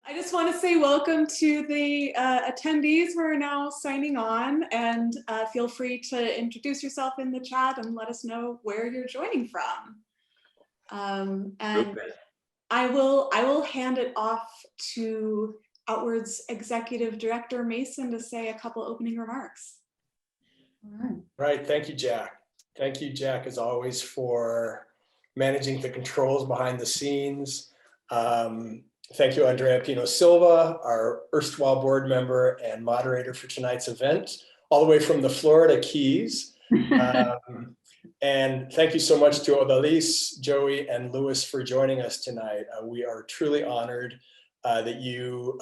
I just want to say welcome to the attendees who are now signing on, and feel free to introduce yourself in the chat and let us know where you're joining from. And I will hand it off to Outwords Executive Director Mason to say a couple opening remarks. Right, thank you, Jack. Thank you, Jack, as always, for managing the controls behind the scenes. Thank you, Andrea Pino-Silva, our erstwhile board member and moderator for tonight's event, all the way from the Florida Keys. And thank you so much to Odalys, Joey, and Louis for joining us tonight. We are truly honored that you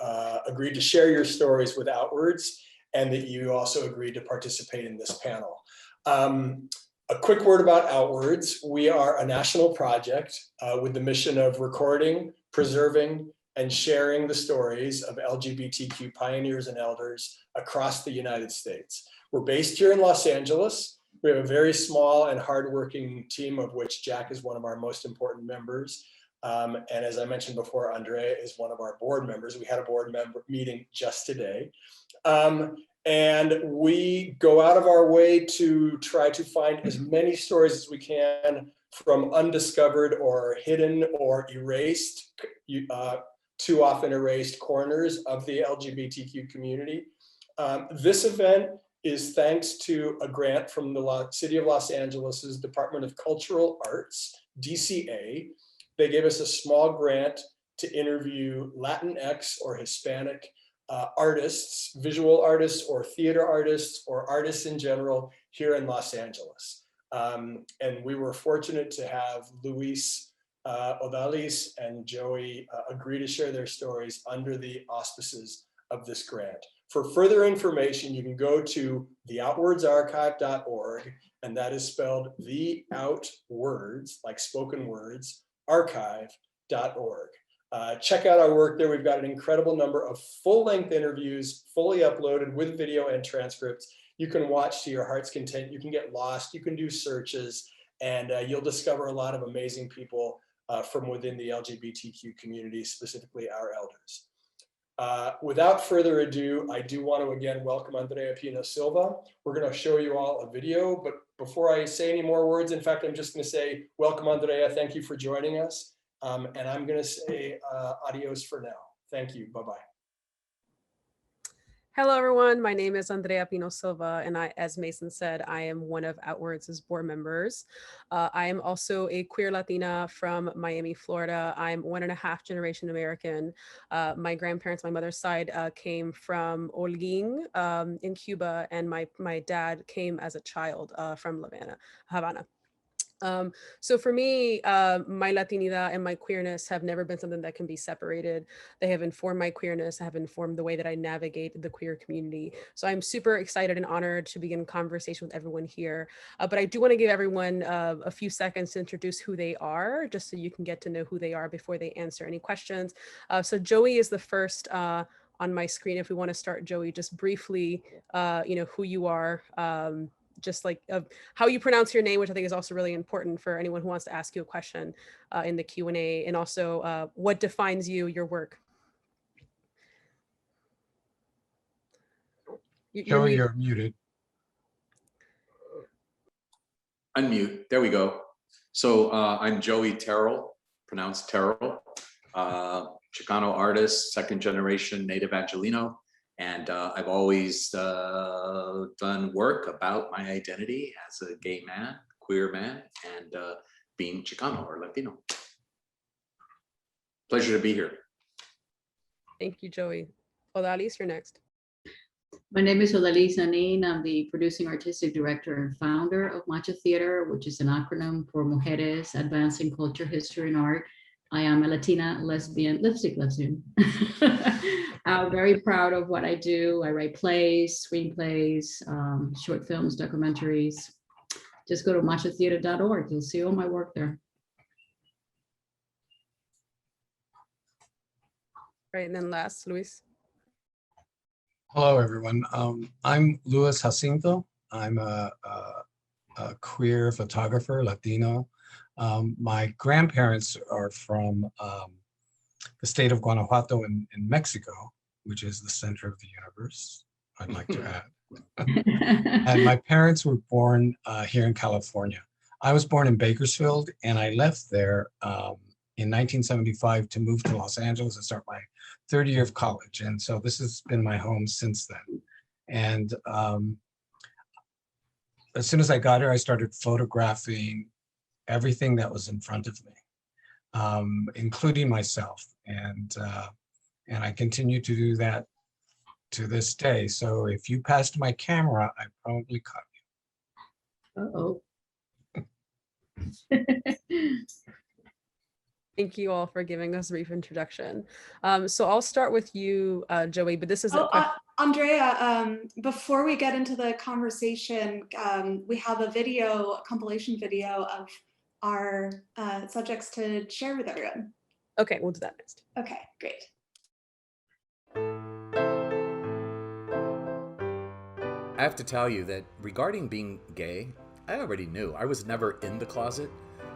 agreed to share your stories with Outwords, and that you also agreed to participate in this panel. A quick word about Outwords. We are a national project with the mission of recording, preserving, and sharing the stories of LGBTQ pioneers and elders across the United States. We're based here in Los Angeles. We have a very small and hardworking team, of which Jack is one of our most important members. And as I mentioned before, Andrea is one of our board members. We had a board member meeting just today. And we go out of our way to try to find as many stories as we can from undiscovered or hidden or erased, too often erased corners of the LGBTQ community. This event is thanks to a grant from the City of Los Angeles's Department of Cultural Arts, DCA. They gave us a small grant to interview Latinx or Hispanic artists, visual artists or theater artists or artists in general here in Los Angeles. And we were fortunate to have Luis, Odalys, and Joey agree to share their stories under the auspices of this grant. For further information, you can go to the outwordsarchive.org, and that is spelled the outwords, like spoken words, archive.org. Check out our work there. We've got an incredible number of full-length interviews, fully uploaded with video and transcripts. You can watch to your heart's content. You can get lost. You can do searches, and you'll discover a lot of amazing people from within the LGBTQ community, specifically our elders. Without further ado, I do want to again welcome Andrea Pino-Silva. We're going to show you all a video, but before I say any more words, in fact, I'm just going to say, welcome, Andrea. Thank you for joining us. And I'm going to say adios for now. Thank you. Bye-bye. Hello, everyone. My name is Andrea Pino-Silva, and as Mason said, I am one of Outwords' board members. I am also a queer Latina from Miami, Florida. I'm 1.5 generation American. My grandparents, my mother's side, came from Holguín in Cuba, and my dad came as a child from Havana. So for me, my Latinidad and my queerness have never been something that can be separated. They have informed my queerness, have informed the way that I navigate the queer community. So I'm super excited and honored to begin conversation with everyone here. But I do want to give everyone a few seconds to introduce who they are, just so you can get to know who they are before they answer any questions. So Joey is the first on my screen. If we want to start, Joey, just briefly, who you are, just like how you pronounce your name, which I think is also really important for anyone who wants to ask you a question in the Q&A, and also what defines you, your work. Joey, you're muted. Unmute, there we go. So I'm Joey Terrill, pronounced Terrill, Chicano artist, 2nd generation native Angelino. And I've always done work about my identity as a gay man, queer man, and being Chicano or Latino. Pleasure to be here. Thank you, Joey. Odalys, you're next. My name is Odalys Nanin. I'm the producing artistic director and founder of MACHA Theater, which is an acronym for Mujeres, Advancing Culture, History, and Art. I am a Latina lipstick lesbian. I'm very proud of what I do. I write plays, screenplays, short films, documentaries. Just go to machatheater.org. You'll see all my work there. Right, and then last, Luis. Hello, everyone. I'm Luis Jacinto. I'm a queer photographer, Latino. My grandparents are from the state of Guanajuato in Mexico, which is the center of the universe, I'd like to add. And my parents were born here in California. I was born in Bakersfield, and I left there in 1975 to move to Los Angeles and start my third year of college. And so this has been my home since then. And as soon as I got here, I started photographing everything that was in front of me, including myself. And I continue to do that to this day. So if you passed my camera, I probably caught you. Uh-oh. Thank you all for giving us a brief introduction. So I'll start with you, Joey, but this is a question. Andrea, before we get into the conversation, we have a compilation video of our subjects to share with everyone. Okay, we'll do that next. Okay, great. I have to tell you that regarding being gay, I already knew. I was never in the closet.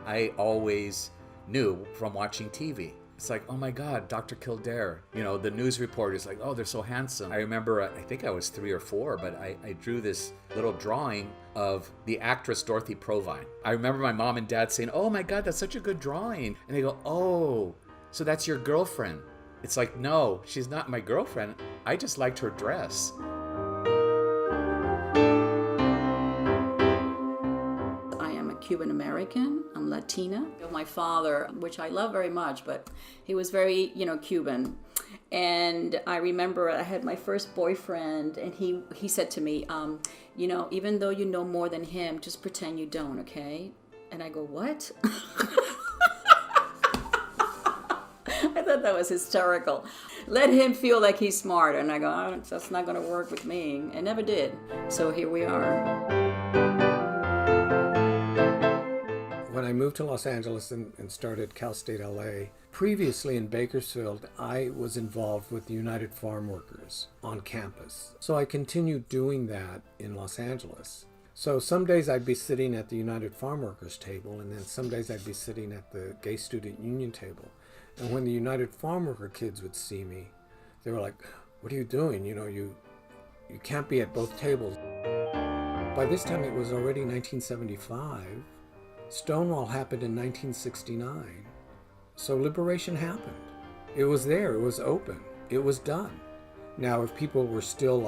I always knew from watching TV. It's like, oh my God, Dr. Kildare, the news reporters like, oh, they're so handsome. I remember, I think I was 3 or 4, but I drew this little drawing of the actress Dorothy Provine. I remember my mom and dad saying, oh my God, that's such a good drawing. And they go, oh, so that's your girlfriend. It's like, no, she's not my girlfriend. I just liked her dress. Cuban-American, I'm Latina. My father, which I love very much, but he was very, Cuban. And I remember I had my first boyfriend, and he said to me, even though you know more than him, just pretend you don't, okay? And I go, what? I thought that was hysterical. Let him feel like he's smart. And I go, oh, that's not going to work with me. It never did. So here we are. When I moved to Los Angeles and started Cal State LA, previously in Bakersfield, I was involved with the United Farm Workers on campus. So I continued doing that in Los Angeles. So some days I'd be sitting at the United Farm Workers table, and then some days I'd be sitting at the Gay Student Union table. And when the United Farm Worker kids would see me, they were like, what are you doing? You can't be at both tables. By this time it was already 1975. Stonewall happened in 1969. So liberation happened. It was there, it was open, it was done. Now, if people were still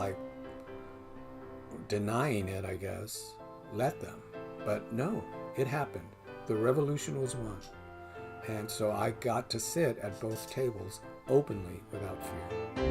denying it, I guess, let them. But no, it happened. The revolution was won. And so I got to sit at both tables openly without fear.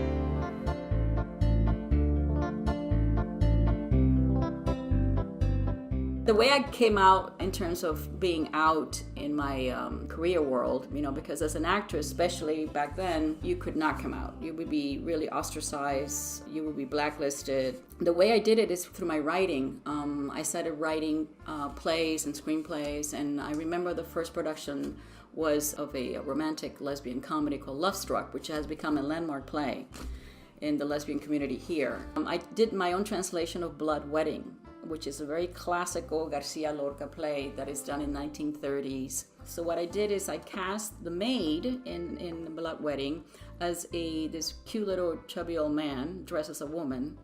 The way I came out in terms of being out in my career world, because as an actress, especially back then, you could not come out. You would be really ostracized. You would be blacklisted. The way I did it is through my writing. I started writing plays and screenplays, and I remember the first production was of a romantic lesbian comedy called Love Struck, which has become a landmark play in the lesbian community here. I did my own translation of Blood Wedding, which is a very classical Garcia Lorca play that is done in 1930s. So what I did is I cast the maid in Blood Wedding as this cute little chubby old man dressed as a woman.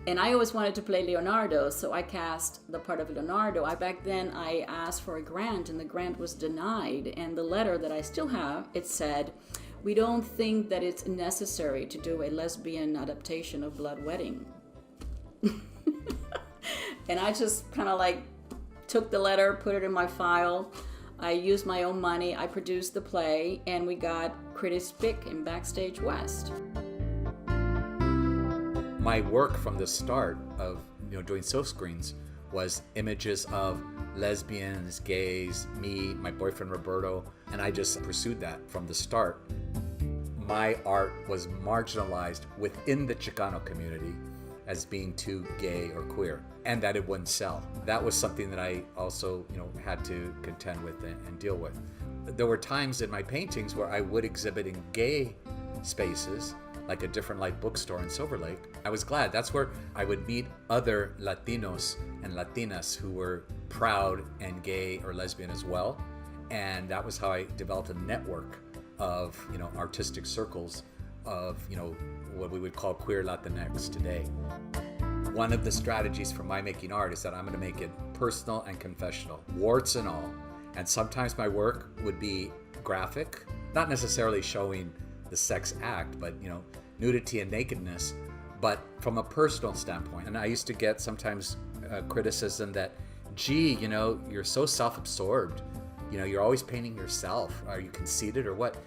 And I always wanted to play Leonardo, so I cast the part of Leonardo. Back then I asked for a grant, and the grant was denied. And the letter that I still have, it said, we don't think that it's necessary to do a lesbian adaptation of Blood Wedding. And I just kind of took the letter, put it in my file. I used my own money. I produced the play, and we got Critics' Pick in Backstage West. My work from the start of doing silk screens was images of lesbians, gays, me, my boyfriend Roberto, and I just pursued that from the start. My art was marginalized within the Chicano community as being too gay or queer, and that it wouldn't sell. That was something that I also, had to contend with and deal with. There were times in my paintings where I would exhibit in gay spaces, like a Different Light bookstore in Silver Lake. I was glad. That's where I would meet other Latinos and Latinas who were proud and gay or lesbian as well. And that was how I developed a network of, artistic circles of, what we would call queer Latinx today. One of the strategies for my making art is that I'm going to make it personal and confessional, warts and all. And sometimes my work would be graphic, not necessarily showing the sex act, but, nudity and nakedness, but from a personal standpoint. And I used to get sometimes criticism that, gee, you're so self-absorbed. You're always painting yourself. Are you conceited or what?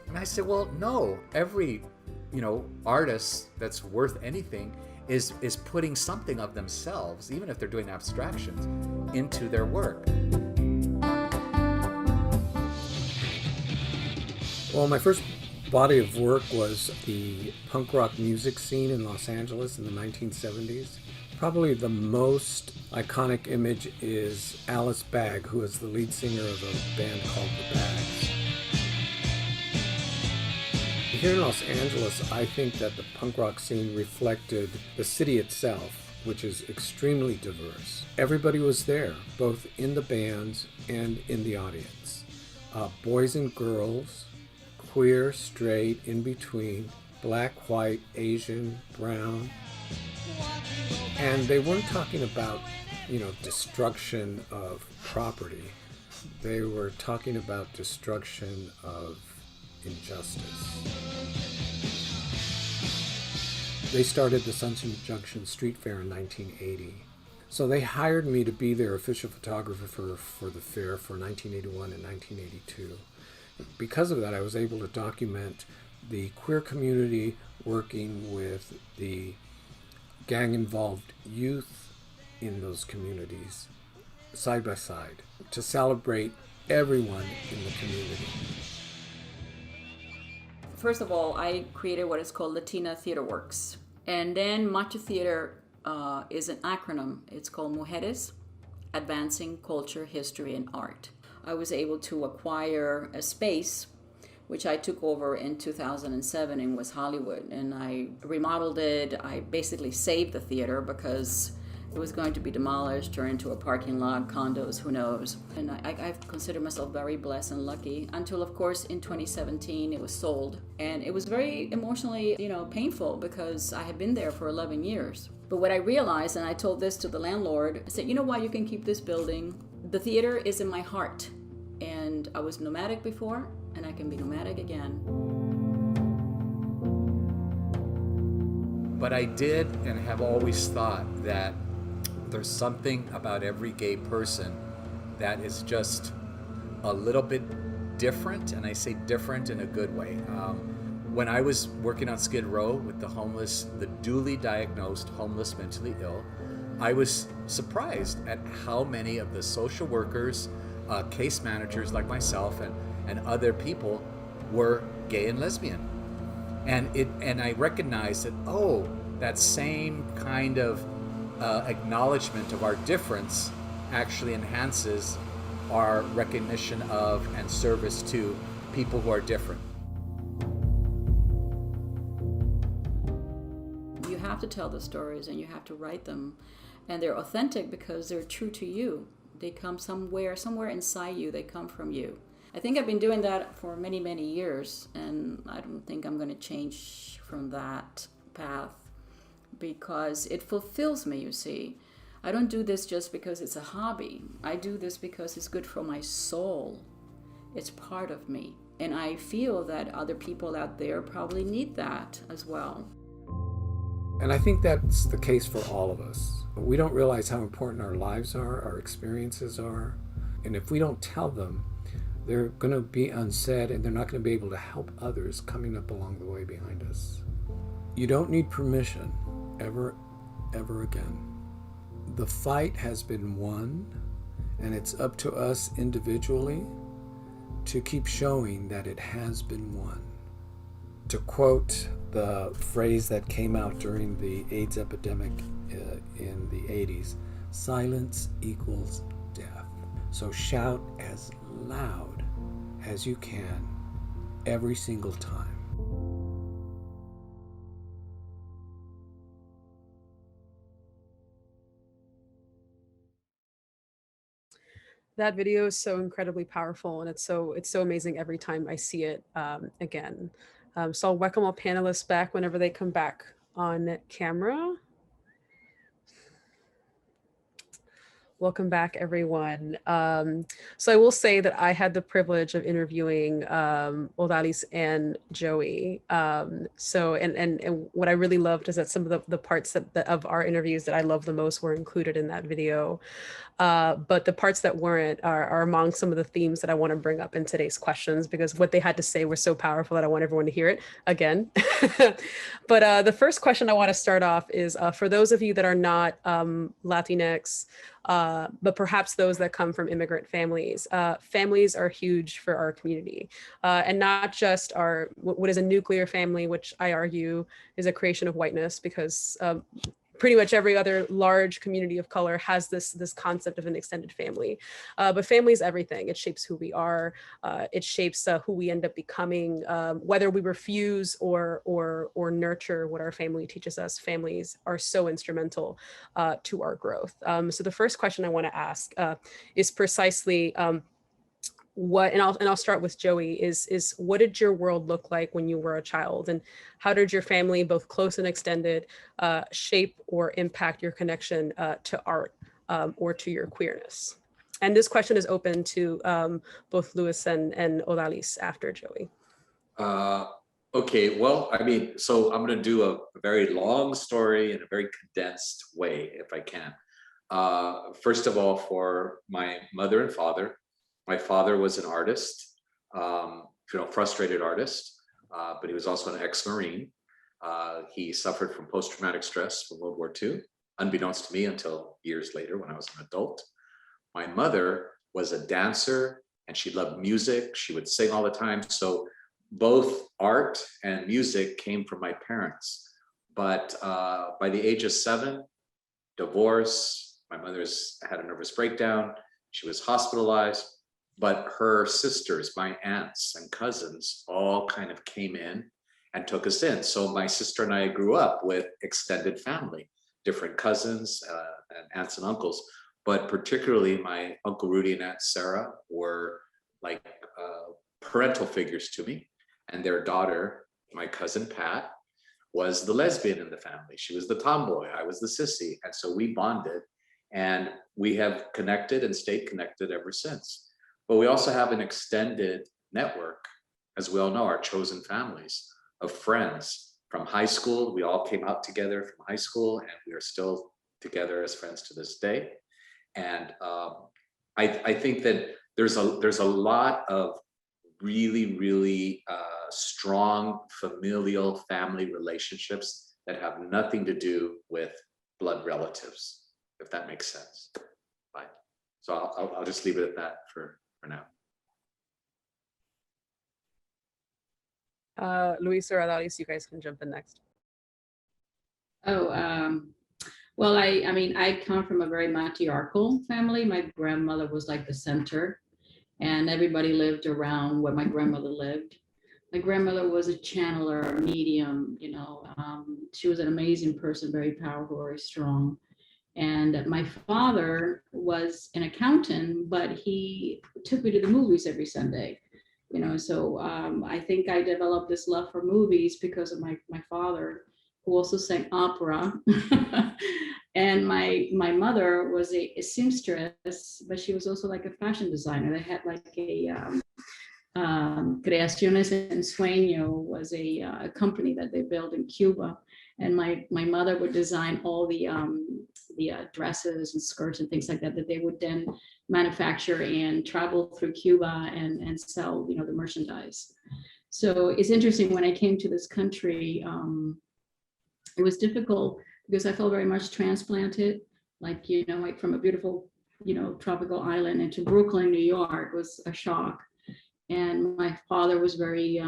And I said, well, no, every, artist that's worth anything is putting something of themselves, even if they're doing abstractions, into their work. Well, my first body of work was the punk rock music scene in Los Angeles in the 1970s. Probably the most iconic image is Alice Bagg, who is the lead singer of a band called The Bags. Here in Los Angeles, I think that the punk rock scene reflected the city itself, which is extremely diverse. Everybody was there, both in the bands and in the audience. Boys and girls, queer, straight, in between, black, white, Asian, brown. And they weren't talking about, destruction of property. They were talking about destruction of injustice. They started the Sunset Junction Street Fair in 1980. So they hired me to be their official photographer for the fair for 1981 and 1982. Because of that, I was able to document the queer community working with the gang-involved youth in those communities side by side to celebrate everyone in the community. First of all, I created what is called Latina Theater Works. And then MACHA Theater is an acronym. It's called Mujeres, Advancing Culture, History, and Art. I was able to acquire a space, which I took over in 2007 in West Hollywood. And I remodeled it. I basically saved the theater because it was going to be demolished, turned into a parking lot, condos, who knows. And I've considered myself very blessed and lucky until, of course, in 2017, it was sold. And it was very emotionally, painful because I had been there for 11 years. But what I realized, and I told this to the landlord, I said, you know what, you can keep this building. The theater is in my heart. And I was nomadic before, and I can be nomadic again. But I did and have always thought that there's something about every gay person that is just a little bit different, and I say different in a good way. When I was working on Skid Row with the homeless, the duly diagnosed homeless mentally ill, I was surprised at how many of the social workers, case managers like myself and other people were gay and lesbian. And I recognized that, that same kind of acknowledgement of our difference actually enhances our recognition of and service to people who are different. You have to tell the stories and you have to write them, and they're authentic because they're true to you. They come somewhere inside you, they come from you. I think I've been doing that for many, many years, and I don't think I'm going to change from that path because it fulfills me, you see. I don't do this just because it's a hobby. I do this because it's good for my soul. It's part of me. And I feel that other people out there probably need that as well. And I think that's the case for all of us. We don't realize how important our lives are, our experiences are. And if we don't tell them, they're going to be unsaid and they're not going to be able to help others coming up along the way behind us. You don't need permission ever again. The fight has been won, and it's up to us individually to keep showing that it has been won. To quote the phrase that came out during the AIDS epidemic in the 80s, silence equals death. So shout as loud as you can every single time. That video is so incredibly powerful, and it's so amazing every time I see it again. So I'll welcome all panelists back whenever they come back on camera. Welcome back, everyone. So I will say that I had the privilege of interviewing Odalys and Joey. So what I really loved is that some of the parts of our interviews that I love the most were included in that video. But the parts that weren't are among some of the themes that I want to bring up in today's questions, because what they had to say was so powerful that I want everyone to hear it again. But the first question I want to start off is for those of you that are not Latinx, but perhaps those that come from immigrant families. Families are huge for our community, and not just what is a nuclear family, which I argue is a creation of whiteness, because pretty much every other large community of color has this concept of an extended family. But family is everything. It shapes who we are. It shapes who we end up becoming, whether we refuse or nurture what our family teaches us. Families are so instrumental to our growth. So the first question I want to ask is precisely and I'll start with Joey, is what did your world look like when you were a child, and how did your family, both close and extended, shape or impact your connection to art or to your queerness? And this question is open to both Louis and Odalys after Joey. Okay, well, I mean, so I'm going to do a very long story in a very condensed way, if I can. First of all, for my mother and father, my father was an artist, frustrated artist, but he was also an ex-Marine. He suffered from post-traumatic stress from World War II, unbeknownst to me until years later when I was an adult. My mother was a dancer and she loved music. She would sing all the time. So both art and music came from my parents. But by the age of 7, divorce, my mother's had a nervous breakdown. She was hospitalized. But her sisters, my aunts and cousins, all kind of came in and took us in. So my sister and I grew up with extended family, different cousins and aunts and uncles. But particularly my Uncle Rudy and Aunt Sarah were like parental figures to me. And their daughter, my cousin Pat, was the lesbian in the family. She was the tomboy, I was the sissy. And so we bonded, and we have connected and stayed connected ever since. But we also have an extended network, as we all know, our chosen families of friends from high school. We all came out together from high school, and we are still together as friends to this day. And I think that there's a lot of really, really strong familial family relationships that have nothing to do with blood relatives, if that makes sense. Bye. So I'll just leave it at that for now. Luis or Odalys, you guys can jump in next. Well, I mean, I come from a very matriarchal family. My grandmother was like the center, and everybody lived around where my grandmother lived. My grandmother was a channeler, a medium, she was an amazing person, very powerful, very strong. And my father was an accountant, but he took me to the movies every Sunday, so I think I developed this love for movies because of my father, who also sang opera. And my mother was a seamstress, but she was also like a fashion designer. They had like a Creaciones en Sueño was a company that they built in Cuba. And my mother would design all the dresses and skirts and things like that they would then manufacture and travel through Cuba and sell, the merchandise. So it's interesting, when I came to this country, it was difficult because I felt very much transplanted, like from a beautiful, tropical island into Brooklyn, New York was a shock. And my father was very,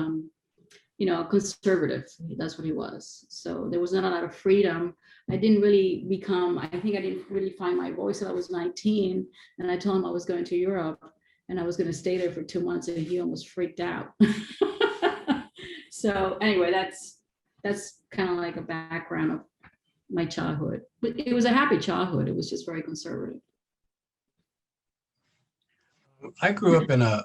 conservative. That's what he was. So there was not a lot of freedom. I didn't really find my voice until I was 19. And I told him I was going to Europe and I was going to stay there for 2 months, and he almost freaked out. So anyway, that's kind of like a background of my childhood. But it was a happy childhood. It was just very conservative. I grew up in a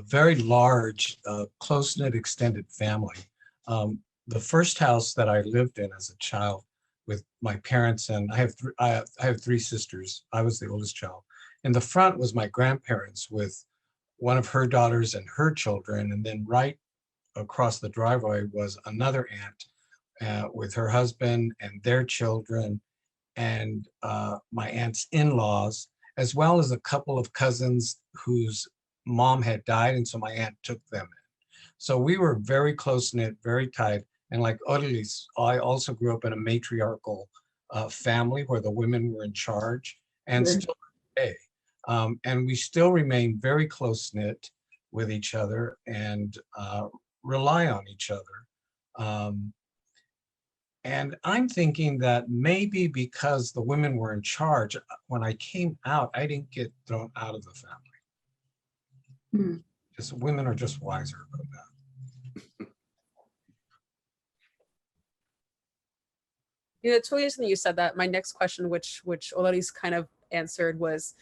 very large, close-knit extended family. The first house that I lived in as a child with my parents, and I have three sisters. I was the oldest child. In the front was my grandparents with one of her daughters and her children, and then right across the driveway was another aunt with her husband and their children, and my aunt's in-laws, as well as a couple of cousins whose mom had died, and so my aunt took them in. So we were very close-knit, very tight, and like Odalys, I also grew up in a matriarchal family where the women were in charge, and Good. still today. And we still remain very close-knit with each other and rely on each other. And I'm thinking that maybe because the women were in charge, when I came out, I didn't get thrown out of the family. Hmm. Just women are just wiser about that. You know, it's really interesting that you said that. My next question, which Odalys kind of answered, was,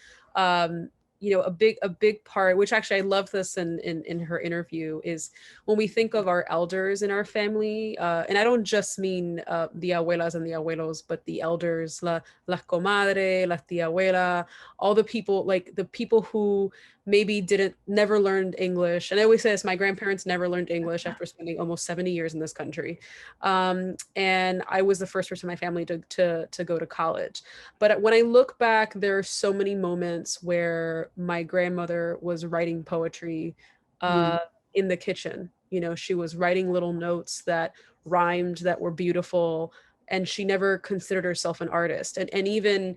you know, a big part, which actually I love this in her interview, is when we think of our elders in our family, and I don't just mean the abuelas and the abuelos, but the elders, las comadre, la tía abuela, all the people, like the people who maybe never learned English. And I always say this, my grandparents never learned English after spending almost 70 years in this country. And I was the first person in my family to go to college. But when I look back, there are so many moments where my grandmother was writing poetry in the kitchen. You know, she was writing little notes that rhymed, that were beautiful, and she never considered herself an artist. And even,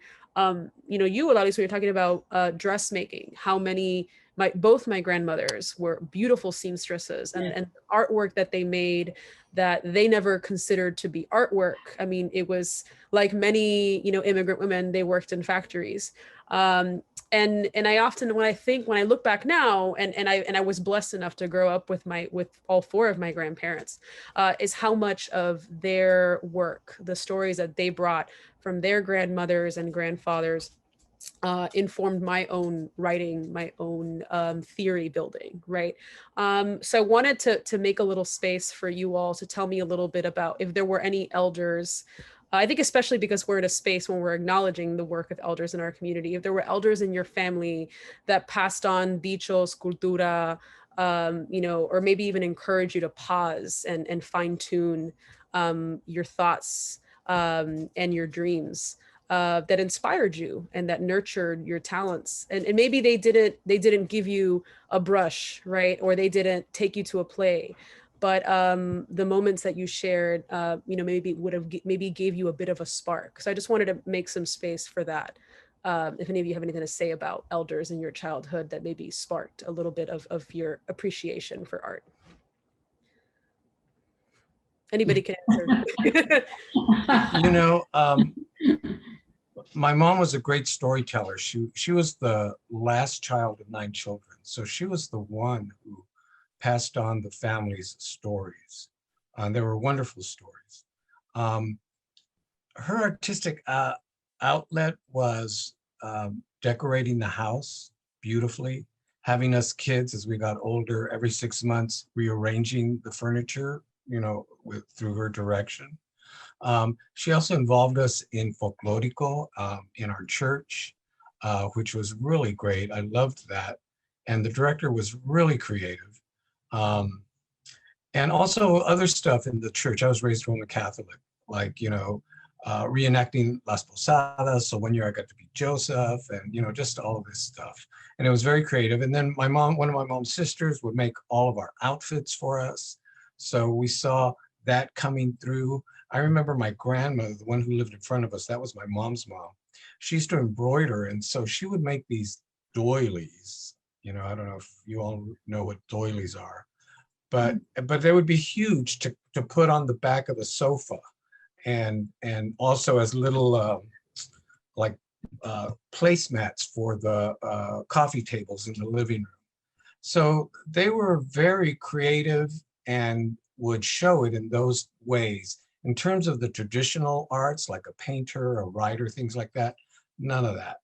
you know, you, Odalys, when you're talking about dressmaking, how many, both my grandmothers were beautiful seamstresses, and artwork that they made that they never considered to be artwork. I mean, it was like many, you know, immigrant women, they worked in factories. And I often, when I look back now, and I was blessed enough to grow up with all four of my grandparents, is how much of their work, the stories that they brought from their grandmothers and grandfathers, informed my own writing, my own theory building, right? So I wanted to make a little space for you all to tell me a little bit about if there were any elders. I think especially because we're in a space when we're acknowledging the work of elders in our community, if there were elders in your family that passed on dichos, cultura, you know, or maybe even encourage you to pause and fine tune your thoughts and your dreams. That inspired you and that nurtured your talents, and maybe they didn't give you a brush, right, or they didn't take you to a play, but the moments that you shared, you know, maybe gave you a bit of a spark. So I just wanted to make some space for that. If any of you have anything to say about elders in your childhood that maybe sparked a little bit of your appreciation for art. Anybody can answer. You know, my mom was a great storyteller. She was the last child of 9 children. So she was the one who passed on the family's stories. They were wonderful stories. Her artistic outlet was decorating the house beautifully, having us kids as we got older every 6 months, rearranging the furniture, you know, through her direction. She also involved us in folklorico in our church, which was really great. I loved that. And the director was really creative. And also other stuff in the church. I was raised Roman Catholic, like, you know, reenacting Las Posadas. So one year I got to be Joseph, and, you know, just all of this stuff. And it was very creative. And then one of my mom's sisters would make all of our outfits for us. So we saw that coming through. I remember my grandmother, the one who lived in front of us, that was my mom's mom. She used to embroider, and so she would make these doilies. You know, I don't know if you all know what doilies are, but they would be huge to put on the back of the sofa, and also as little placemats for the coffee tables in the living room. So they were very creative and would show it in those ways. In terms of the traditional arts, like a painter, a writer, things like that, none of that.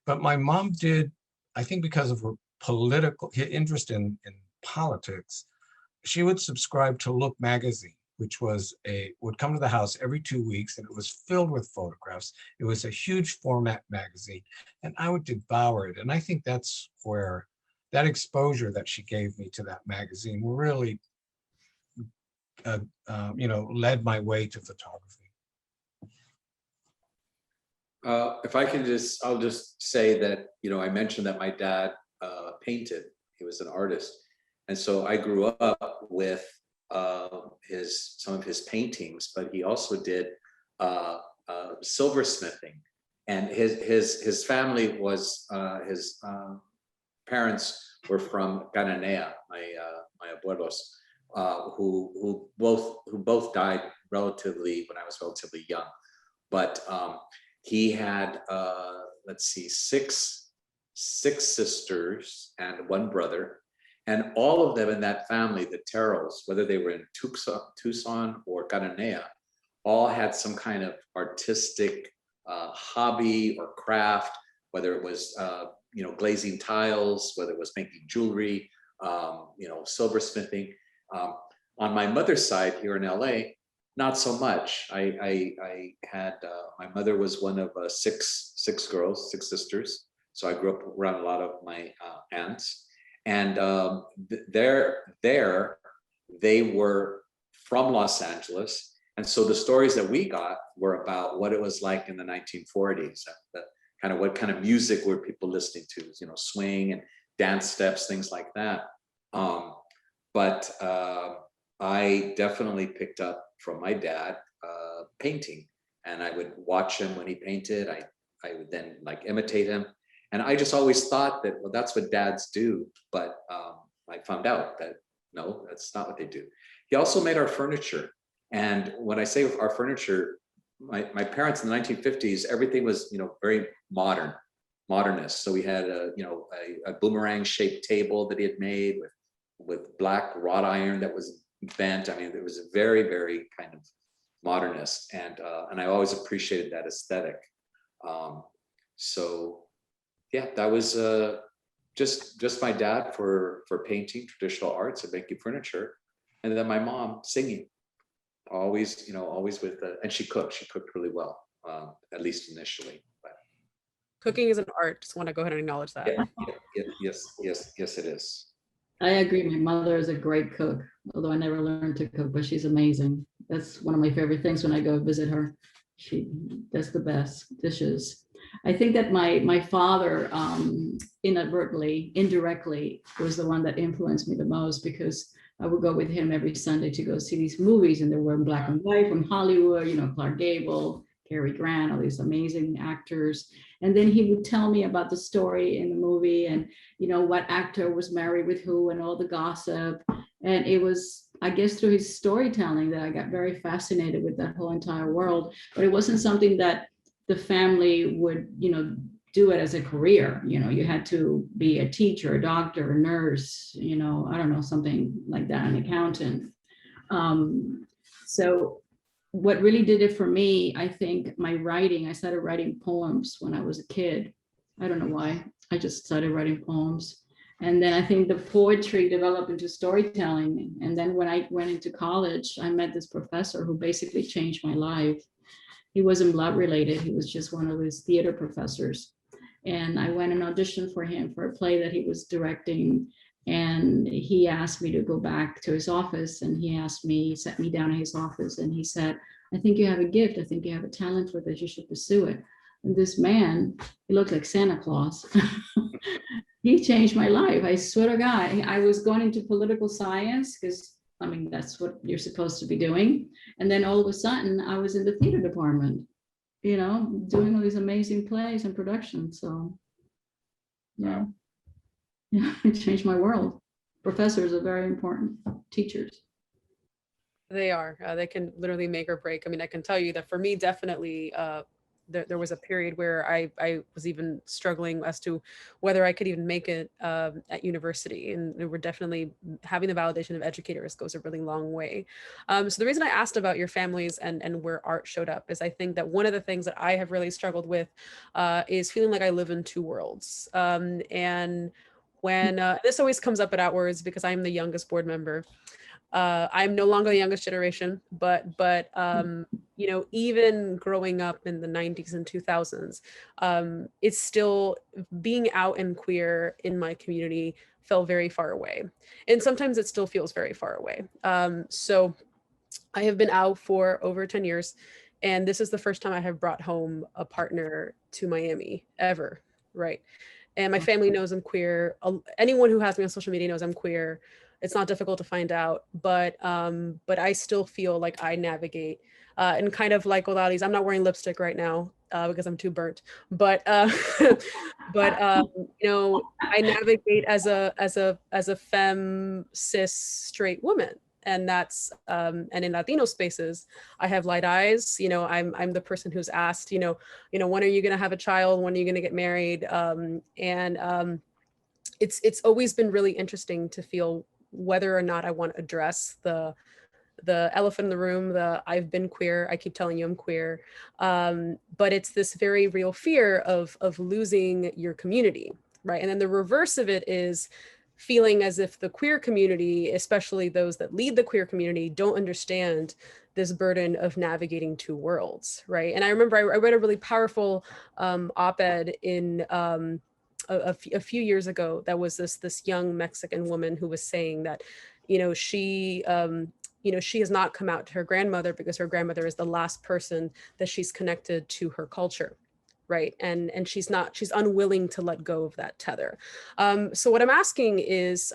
But my mom did I think because of her political interest in politics, she would subscribe to Look magazine, which was would come to the house every 2 weeks, and it was filled with photographs. It was a huge format magazine, and I would devour it. And I think that's where that exposure that she gave me to that magazine really, led my way to photography. If I can I'll just say that, I mentioned that my dad painted. He was an artist. And so I grew up with some of his paintings, but he also did silversmithing. And his family was, his parents were from Cananea, my abuelos, who both died relatively when I was relatively young. But he had, six sisters and one brother. And all of them in that family, the Terrills, whether they were in Tucson or Cananea, all had some kind of artistic hobby or craft, whether it was glazing tiles, whether it was making jewelry, silversmithing. On my mother's side here in LA, not so much. I had my mother was one of six sisters, so I grew up around a lot of my aunts. And they were from Los Angeles. And so the stories that we got were about what it was like in the 1940s, what kind of music were people listening to, swing and dance steps, things like that. But I definitely picked up from my dad painting, and I would watch him when he painted. I would then imitate him. And I just always thought that, well, that's what dads do. But I found out that no, that's not what they do. He also made our furniture. And when I say our furniture, my parents in the 1950s, everything was, very modernist. So we had a boomerang shaped table that he had made with black wrought iron that was bent. I mean, it was very, very kind of modernist. And I always appreciated that aesthetic. So yeah, that was just my dad for painting traditional arts and making furniture, and then my mom singing, always with and she cooked really well, at least initially. But Cooking is an art. Just want to go ahead and acknowledge that. yes, it is. I agree. My mother is a great cook, although I never learned to cook, but she's amazing. That's one of my favorite things when I go visit her. She does the best dishes. I think that my father indirectly was the one that influenced me the most, because I would go with him every Sunday to go see these movies, and they were in black and white from Hollywood, Clark Gable, Cary Grant, all these amazing actors. And then he would tell me about the story in the movie and, what actor was married with who and all the gossip. And it was, I guess, through his storytelling that I got very fascinated with that whole entire world. But it wasn't something that the family would, do it as a career. You had to be a teacher, a doctor, a nurse, I don't know, something like that, an accountant. So what really did it for me, I think, my writing, I started writing poems when I was a kid. I don't know why, I just started writing poems. And then I think the poetry developed into storytelling. And then when I went into college, I met this professor who basically changed my life. He wasn't blood related. He was just one of his theater professors. And I went and auditioned for him for a play that he was directing. And he asked me to go back to his office, and he sat me down in his office, and he said, I think you have a gift. I think you have a talent for this. You should pursue it. And this man, he looked like Santa Claus. He changed my life. I swear to God, I was going into political science because that's what you're supposed to be doing. And then all of a sudden I was in the theater department, doing all these amazing plays and productions. So yeah, it changed my world. Professors are very important, teachers. They are. They can literally make or break. I can tell you that for me, definitely there was a period where I was even struggling as to whether I could even make it at university. And we're definitely having the validation of educators goes a really long way. So the reason I asked about your families and where art showed up is I think that one of the things that I have really struggled with is feeling like I live in two worlds. And when this always comes up at Outwords because I'm the youngest board member. I'm no longer the youngest generation, but you know, even growing up in the 90s and 2000s, it's still being out and queer in my community felt very far away. And sometimes it still feels very far away. So I have been out for over 10 years, and this is the first time I have brought home a partner to Miami ever, right? And my family knows I'm queer. Anyone who has me on social media knows I'm queer. It's not difficult to find out, but I still feel like I navigate and kind of like Odalys. I'm not wearing lipstick right now because I'm too burnt, but you know, I navigate as a femme cis straight woman. And that's and in Latino spaces, I have light eyes. You know, I'm the person who's asked, you know, when are you going to have a child? When are you going to get married? It's always been really interesting to feel whether or not I want to address the elephant in the room, the I've been queer, I keep telling you I'm queer. But it's this very real fear of losing your community, right? And then the reverse of it is feeling as if the queer community, especially those that lead the queer community, don't understand this burden of navigating two worlds, right? And I remember I read a really powerful op-ed in a few years ago that was this young Mexican woman who was saying that, you know, she has not come out to her grandmother because her grandmother is the last person that she's connected to her culture. Right. And she's unwilling to let go of that tether. So what I'm asking is,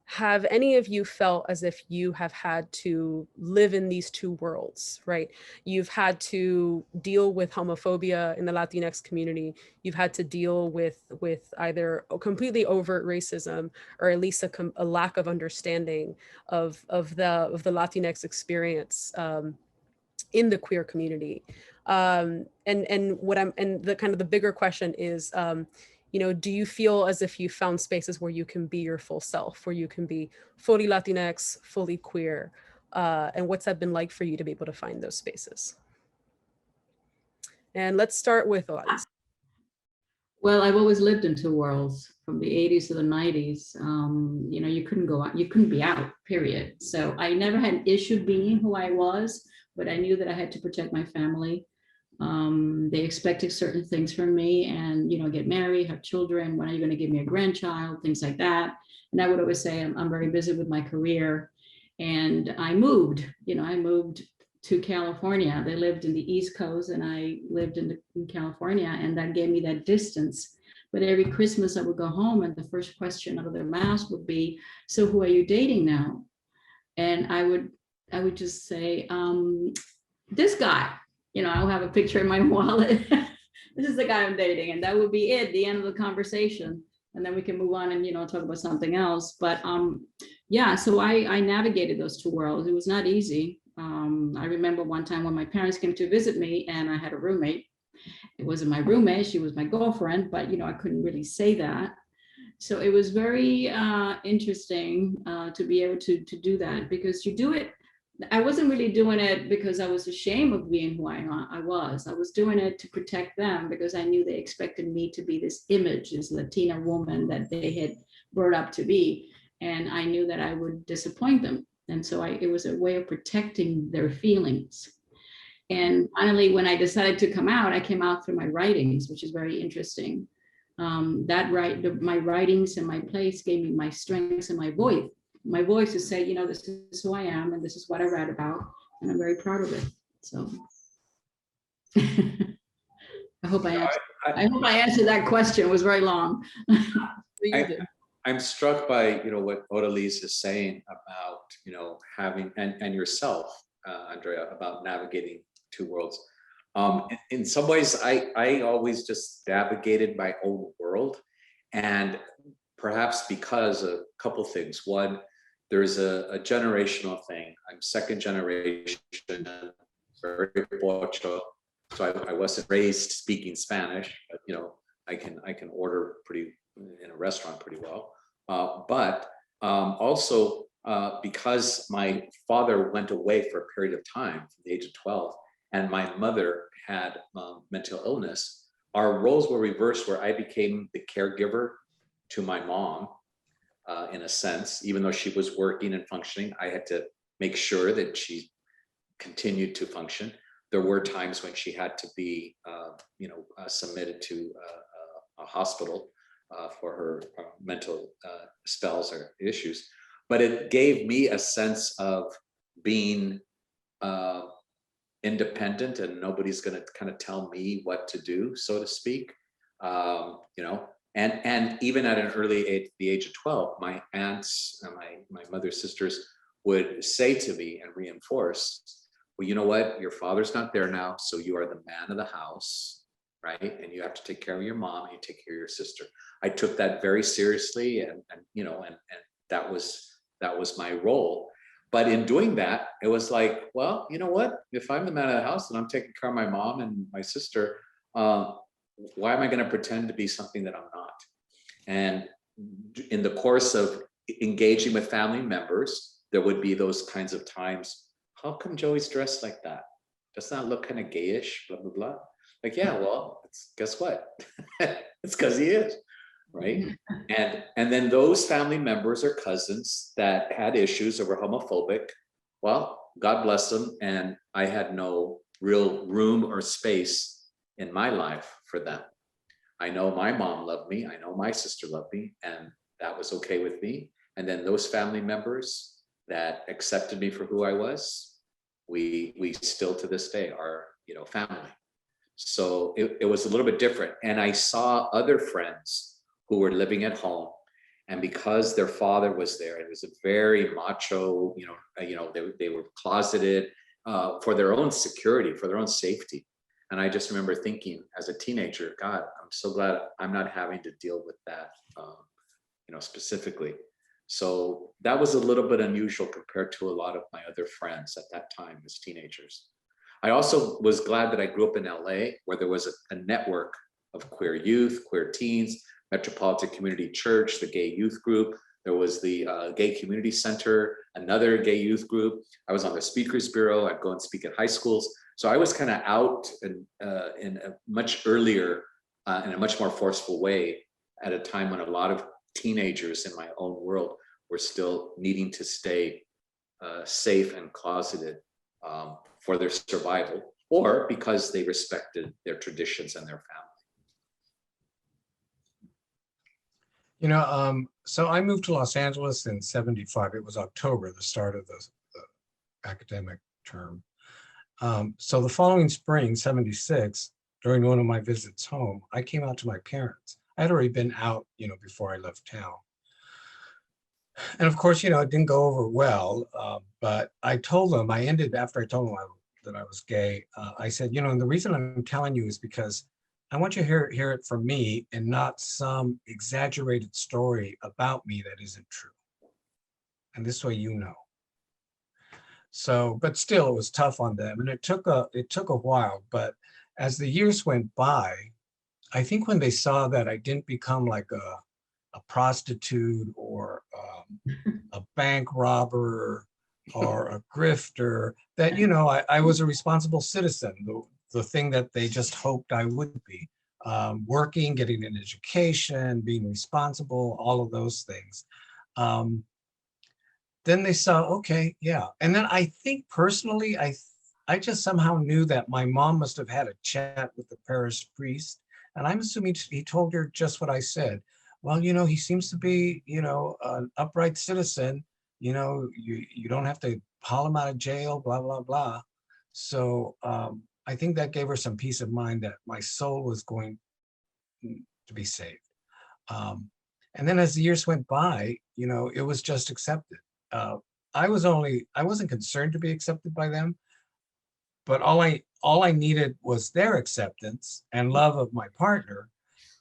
have any of you felt as if you have had to live in these two worlds, right? You've had to deal with homophobia in the Latinx community. You've had to deal with either completely overt racism or at least a lack of understanding of the Latinx experience in the queer community. And the kind of the bigger question is, you know, do you feel as if you found spaces where you can be your full self, where you can be fully Latinx, fully queer? And what's that been like for you to be able to find those spaces? And let's start with Odalys. Well, I've always lived in two worlds from the 80s to the 90s. You know, you couldn't go out, you couldn't be out, period. So I never had an issue being who I was, but I knew that I had to protect my family. They expected certain things from me and, you know, get married, have children, when are you going to give me a grandchild, things like that. And I would always say, I'm very busy with my career. And I moved to California. They lived in the East Coast and I lived in California, and that gave me that distance. But every Christmas I would go home and the first question out of their mouths would be, so who are you dating now? And I would just say, this guy. You know, I'll have a picture in my wallet. This is the guy I'm dating, and that would be it, the end of the conversation. And then we can move on and, you know, talk about something else. But yeah, so I navigated those two worlds. It was not easy. I remember one time when my parents came to visit me and I had a roommate. It wasn't my roommate, she was my girlfriend, but, you know, I couldn't really say that. So it was very interesting to be able to do that, because you do it. I wasn't really doing it because I was ashamed of being who I was. I was doing it to protect them because I knew they expected me to be this image, this Latina woman that they had brought up to be. And I knew that I would disappoint them. And so it was a way of protecting their feelings. And finally, when I decided to come out, I came out through my writings, which is very interesting. My writings and my plays gave me my strengths and my voice. My voice to say, you know, this is who I am and this is what I read about, and I'm very proud of it. So I hope I answered that question. It was very long. I'm struck by, you know, what Odalys is saying about, you know, having and yourself, Andrea, about navigating two worlds. In some ways, I always just navigated my own world, and perhaps because a couple things. One, there's a generational thing. I'm second generation, very pocho. So I wasn't raised speaking Spanish, but you know, I can order pretty in a restaurant pretty well. Also because my father went away for a period of time from the age of 12, and my mother had mental illness, our roles were reversed, where I became the caregiver to my mom, in a sense. Even though she was working and functioning, I had to make sure that she continued to function. There were times when she had to be, submitted to a hospital for her mental spells or issues. But it gave me a sense of being independent, and nobody's going to kind of tell me what to do, so to speak. And even at an early age, the age of 12, my aunts and my mother's sisters would say to me and reinforce, well, you know what, your father's not there now, so you are the man of the house, right? And you have to take care of your mom, and you take care of your sister. I took that very seriously, and that was my role. But in doing that, it was like, well, you know what? If I'm the man of the house and I'm taking care of my mom and my sister, why am I going to pretend to be something that I'm not? And in the course of engaging with family members, there would be those kinds of times. How come Joey's dressed like that? Doesn't that look kind of gayish? Blah, blah, blah. Like, yeah, well, guess what? It's because he is, right? And then those family members or cousins that had issues or were homophobic, well, God bless them. And I had no real room or space in my life for them. I know my mom loved me. I know my sister loved me, and that was okay with me. And then those family members that accepted me for who I was, we still to this day are, family. So it was a little bit different. And I saw other friends who were living at home, and because their father was there, it was a very macho, they were closeted for their own security, for their own safety. And I just remember thinking as a teenager, God, I'm so glad I'm not having to deal with that, specifically. So that was a little bit unusual compared to a lot of my other friends at that time as teenagers. I also was glad that I grew up in LA, where there was a network of queer youth, queer teens, Metropolitan Community Church, the gay youth group. There was the Gay Community Center, another gay youth group. I was on the Speakers Bureau. I'd go and speak at high schools. So I was kind of out in a much earlier, in a much more forceful way, at a time when a lot of teenagers in my own world were still needing to stay safe and closeted for their survival, or because they respected their traditions and their family. So I moved to Los Angeles in '75. It was October, the start of the academic term. So the following spring, '76, during one of my visits home, I came out to my parents. I had already been out, before I left town. And of course, it didn't go over well, but I told them, after I told them that I was gay, I said, and the reason I'm telling you is because I want you to hear it from me and not some exaggerated story about me that isn't true. And this way, So, but still, it was tough on them, and it took a while. But as the years went by, I think when they saw that I didn't become like a prostitute or a bank robber or a grifter, that I was a responsible citizen, the thing that they just hoped I would be, working, getting an education, being responsible, all of those things. Then they saw, okay, yeah. And then I think personally, I just somehow knew that my mom must have had a chat with the parish priest. And I'm assuming he told her just what I said. Well, he seems to be, an upright citizen. You don't have to haul him out of jail, blah, blah, blah. So I think that gave her some peace of mind that my soul was going to be saved. And then as the years went by, it was just accepted. I wasn't concerned to be accepted by them, but all I needed was their acceptance and love of my partner.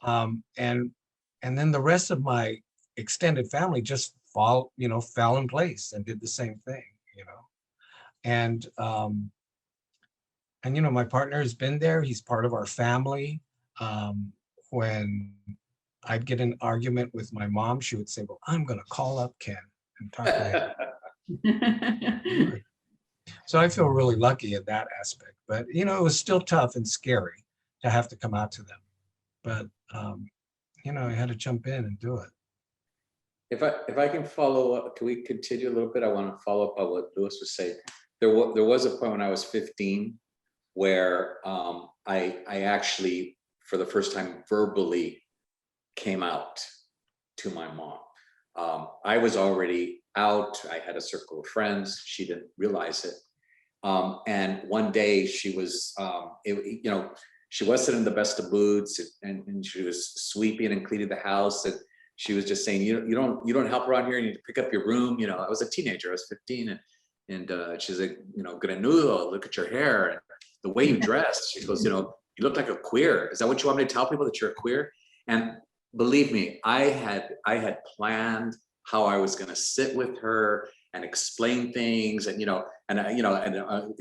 And then the rest of my extended family just fell in place and did the same thing, And And, you know, my partner has been there. He's part of our family. When I'd get an argument with my mom, she would say, well, I'm going to call up Ken and talk to him. So I feel really lucky in that aspect. But, you know, it was still tough and scary to have to come out to them. But, you know, I had to jump in and do it. If I can follow up, can we continue a little bit? I want to follow up on what Louis was saying. There was a point when I was 15 where I actually, for the first time, verbally came out to my mom. I was already out. I had a circle of friends. She didn't realize it. And one day she was, you know, she wasn't in the best of moods, and she was sweeping and cleaning the house, and she was just saying, you don't help around here. You need to pick up your room. You know, I was a teenager. I was 15, and she's like, you know, granudo, look at your hair and the way you dress. She goes, you know, you look like a queer. Is that what you want me to tell people, that you're a queer? And believe me, I had planned how I was going to sit with her and explain things, and in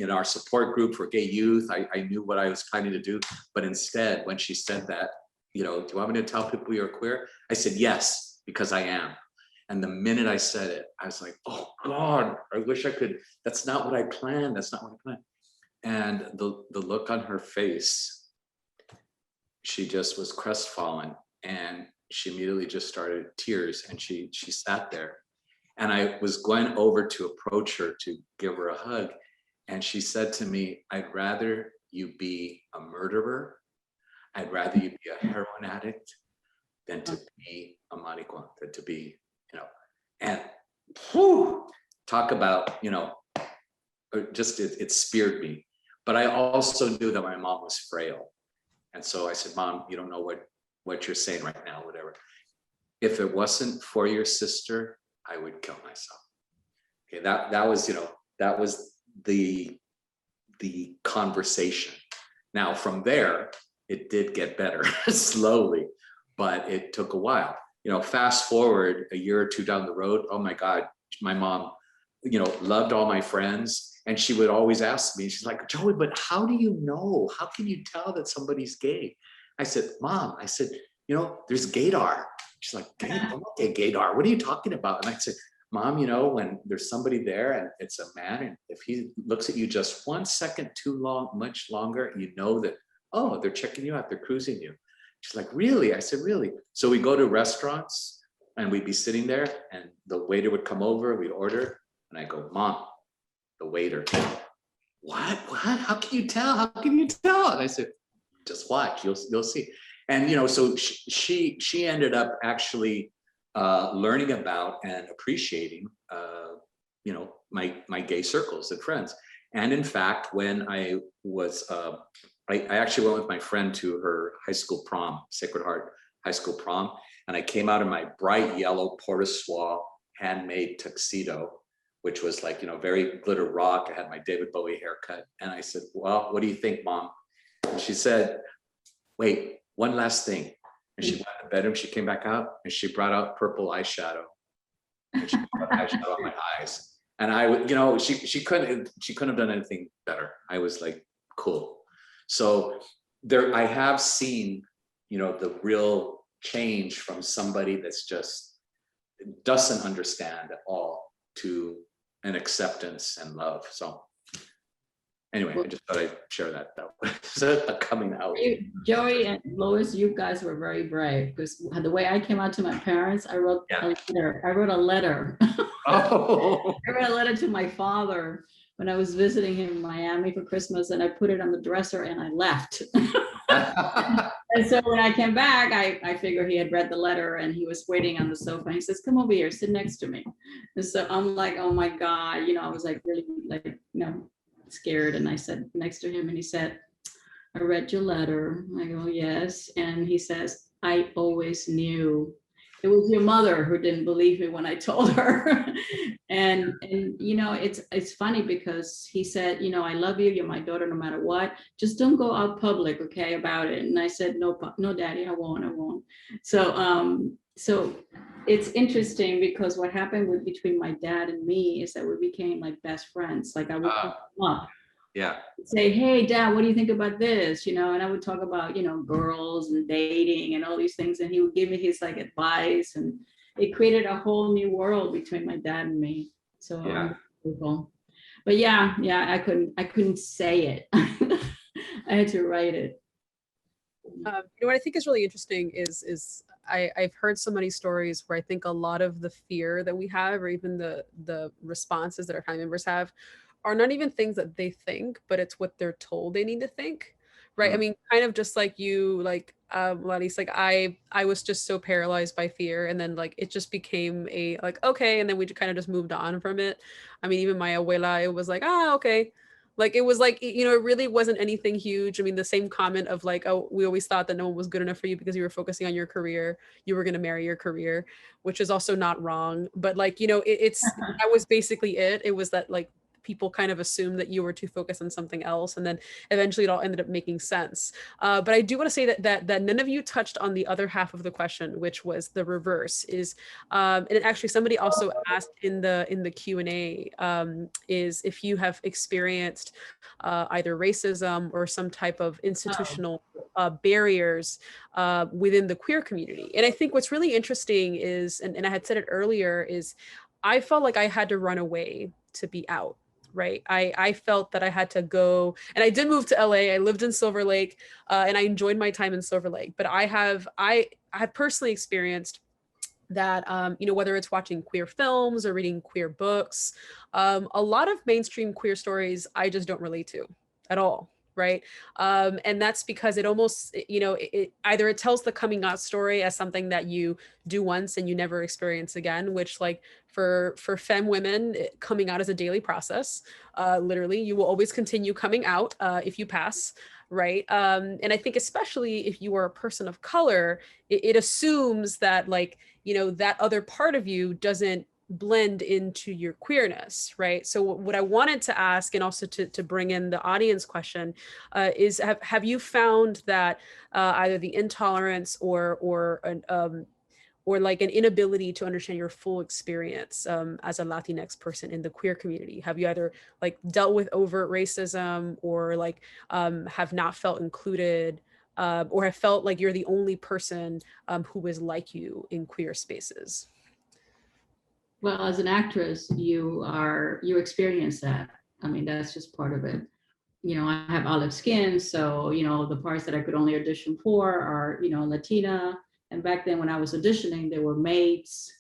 our support group for gay youth, I knew what I was planning to do. But instead, when she said that, you know, do you want me to tell people you're queer? I said yes, because I am. And the minute I said it, I was like, oh God, I wish I could. That's not what I planned. That's not what I planned. And the look on her face, she just was crestfallen, and she immediately just started tears, and she sat there. And I was going over to approach her to give her a hug. And she said to me, I'd rather you be a murderer. I'd rather you be a heroin addict than to be a maricón, than to be, you know, and whew, talk about, you know, just it speared me. But I also knew that my mom was frail. And so I said, Mom, you don't know what you're saying right now, whatever. If it wasn't for your sister, I would kill myself. Okay, that was, you know, that was the conversation. Now from there, it did get better slowly, but it took a while. You know, fast forward a year or two down the road, oh my God, my mom, you know, loved all my friends. And she would always ask me, she's like, Joey, but how do you know? How can you tell that somebody's gay? I said, Mom, I said, you know, there's gaydar. She's like, I'm not gay gaydar. What are you talking about? And I said, Mom, you know, when there's somebody there and it's a man, and if he looks at you just 1 second too long, much longer, you know that, oh, they're checking you out, they're cruising you. She's like, really? I said, really? So we go to restaurants and we'd be sitting there, and the waiter would come over, we'd order, and I go, Mom, the waiter. What? How can you tell? How can you tell? And I said, just watch, you'll see. And, you know, so she ended up actually learning about and appreciating, you know, my gay circles and friends. And in fact, when I was, I actually went with my friend to her high school prom, Sacred Heart High School prom. And I came out in my bright yellow Port-au-Soie handmade tuxedo, which was like, you know, very glitter rock. I had my David Bowie haircut. And I said, well, what do you think, Mom? And she said, wait, one last thing. And she went to the bedroom, she came back out, and she brought out purple eyeshadow. And she put eyeshadow on my eyes. And I would, you know, she couldn't have done anything better. I was like, cool. So there, I have seen, you know, the real change from somebody that's just doesn't understand at all to an acceptance and love. So anyway, I just thought I'd share that. That was a coming out. Joey and Lois, you guys were very brave, because the way I came out to my parents, I wrote a letter. I wrote a letter. Oh. I wrote a letter to my father when I was visiting him in Miami for Christmas, and I put it on the dresser and I left. And so when I came back, I figured he had read the letter and he was waiting on the sofa. He says, come over here, sit next to me. And so I'm like, oh my God, you know, I was like really like, you know, scared. And I said next to him, and he said, I read your letter. I go, yes. And he says, I always knew. It was your mother who didn't believe me when I told her. and you know, it's funny because he said, you know, I love you, you're my daughter no matter what, just don't go out public, okay, about it. And I said, no Daddy, I won't. So it's interesting because what happened between my dad and me is that we became like best friends. Like I would pick him up Yeah. Say, hey, Dad, what do you think about this? You know, and I would talk about, you know, girls and dating and all these things. And he would give me his like advice, and it created a whole new world between my dad and me. So Yeah. cool. But yeah, I couldn't say it. I had to write it. You know, what I think is really interesting is I've heard so many stories where I think a lot of the fear that we have, or even the responses that our family members have, are not even things that they think, but it's what they're told they need to think. Right. I mean, kind of just like you, like, well, at least like I was just so paralyzed by fear, and then like it just became a like, okay, and then we kind of just moved on from it. I mean, even my abuela, it was like, ah, okay. Like it was like, you know, it really wasn't anything huge. I mean, the same comment of like, oh, we always thought that no one was good enough for you because you were focusing on your career. You were going to marry your career, which is also not wrong. But like, you know, that was basically it. It was that like people kind of assumed that you were too focused on something else, and then eventually it all ended up making sense. But I do want to say that none of you touched on the other half of the question, which was the reverse. Is and actually somebody also asked in the Q&A, is if you have experienced either racism or some type of institutional barriers within the queer community. And I think what's really interesting is, and I had said it earlier, is I felt like I had to run away to be out. Right. I felt that I had to go, and I did move to LA. I lived in Silver Lake, and I enjoyed my time in Silver Lake. But I have personally experienced that, you know, whether it's watching queer films or reading queer books, a lot of mainstream queer stories I just don't relate to at all. Right. And that's because it almost, you know, it either it tells the coming out story as something that you do once and you never experience again, which like for femme women, coming out is a daily process. Literally, you will always continue coming out if you pass. Right. And I think especially if you are a person of color, it assumes that like, you know, that other part of you doesn't blend into your queerness, right? So what I wanted to ask, and also to bring in the audience question, is have you found that either the intolerance or like an inability to understand your full experience as a Latinx person in the queer community? Have you either like dealt with overt racism, or like have not felt included, or have felt like you're the only person who is like you in queer spaces? Well, as an actress, you experience that. I mean, that's just part of it. You know, I have olive skin, so, you know, the parts that I could only audition for are, you know, Latina. And back then when I was auditioning, there were maids,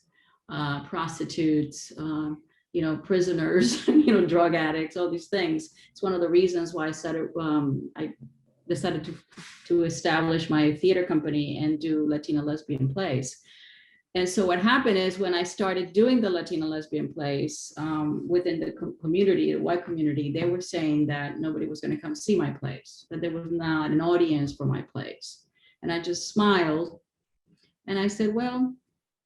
prostitutes, you know, prisoners, you know, drug addicts, all these things. It's one of the reasons why I decided to establish my theater company and do Latina lesbian plays. And so what happened is when I started doing the Latina lesbian plays within the community, the white community, they were saying that nobody was going to come see my plays, that there was not an audience for my plays. And I just smiled and I said, well,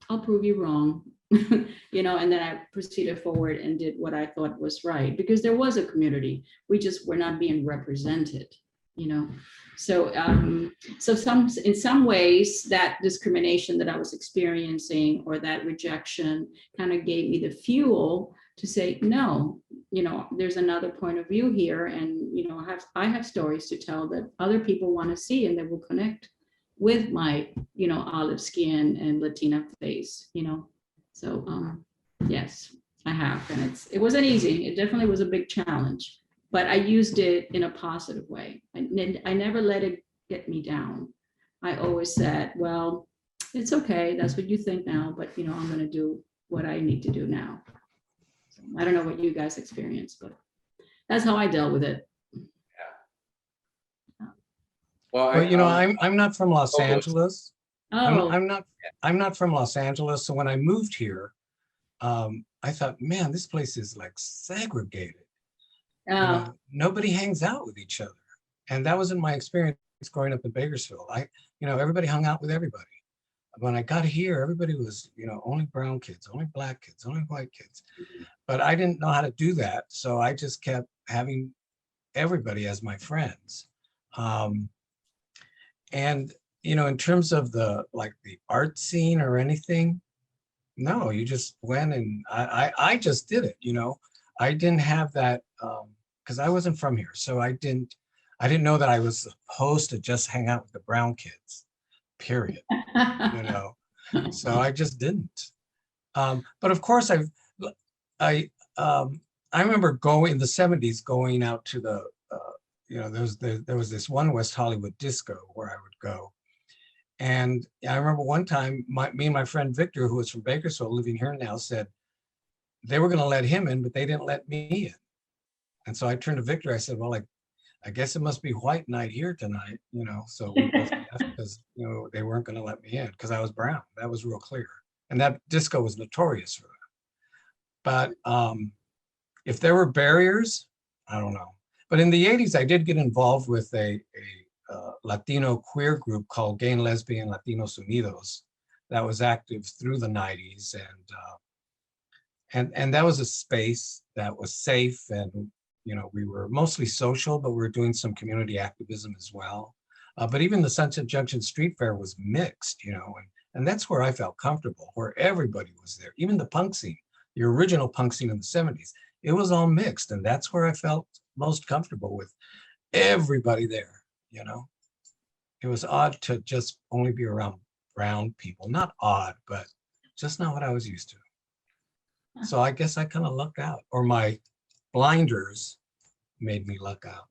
I'll prove you wrong. You know, and then I proceeded forward and did what I thought was right, because there was a community. We just were not being represented, you know. So in some ways, that discrimination that I was experiencing, or that rejection, kind of gave me the fuel to say, no, you know, there's another point of view here, and you know, I have stories to tell that other people want to see, and that will connect with my, you know, olive skin and Latina face, you know. So yes, I have, and it wasn't easy. It definitely was a big challenge. But I used it in a positive way. I never let it get me down. I always said, well, it's okay. That's what you think now, but you know, I'm going to do what I need to do now. So I don't know what you guys experienced, but that's how I dealt with it. Yeah. Well, you know, I'm not from Los Angeles. Oh, I'm not from Los Angeles. So when I moved here, I thought, man, this place is like segregated. You know, nobody hangs out with each other. And that wasn't my experience growing up in Bakersfield. You know, everybody hung out with everybody. When I got here, everybody was, you know, only brown kids, only black kids, only white kids. But I didn't know how to do that. So I just kept having everybody as my friends. And, you know, in terms of the art scene or anything, no, you just went and I just did it, you know. I didn't have that because I wasn't from here. So I didn't know that I was supposed to just hang out with the brown kids, period, you know? So I just didn't. But of course, I remember going in the 70s, going out to the, you know, there was this one West Hollywood disco where I would go. And I remember one time, me and my friend Victor, who was from Bakersfield, living here now, said they were going to let him in, but they didn't let me in. And so I turned to Victor, I said, well, I guess it must be white night here tonight, you know? So we both left because, you know, they weren't going to let me in because I was brown. That was real clear. And that disco was notorious for that. But if there were barriers, I don't know. But in the 80s, I did get involved with a Latino queer group called Gay and Lesbian Latinos Unidos that was active through the 90s. And that was a space that was safe, and you know, we were mostly social, but we were doing some community activism as well. But even the Sunset Junction Street Fair was mixed, you know, and that's where I felt comfortable, where everybody was there, even the punk scene, the original punk scene in the 70s. It was all mixed, and that's where I felt most comfortable with everybody there, you know. It was odd to just only be around brown people. Not odd, but just not what I was used to. So I guess I kind of lucked out, or my blinders made me luck out.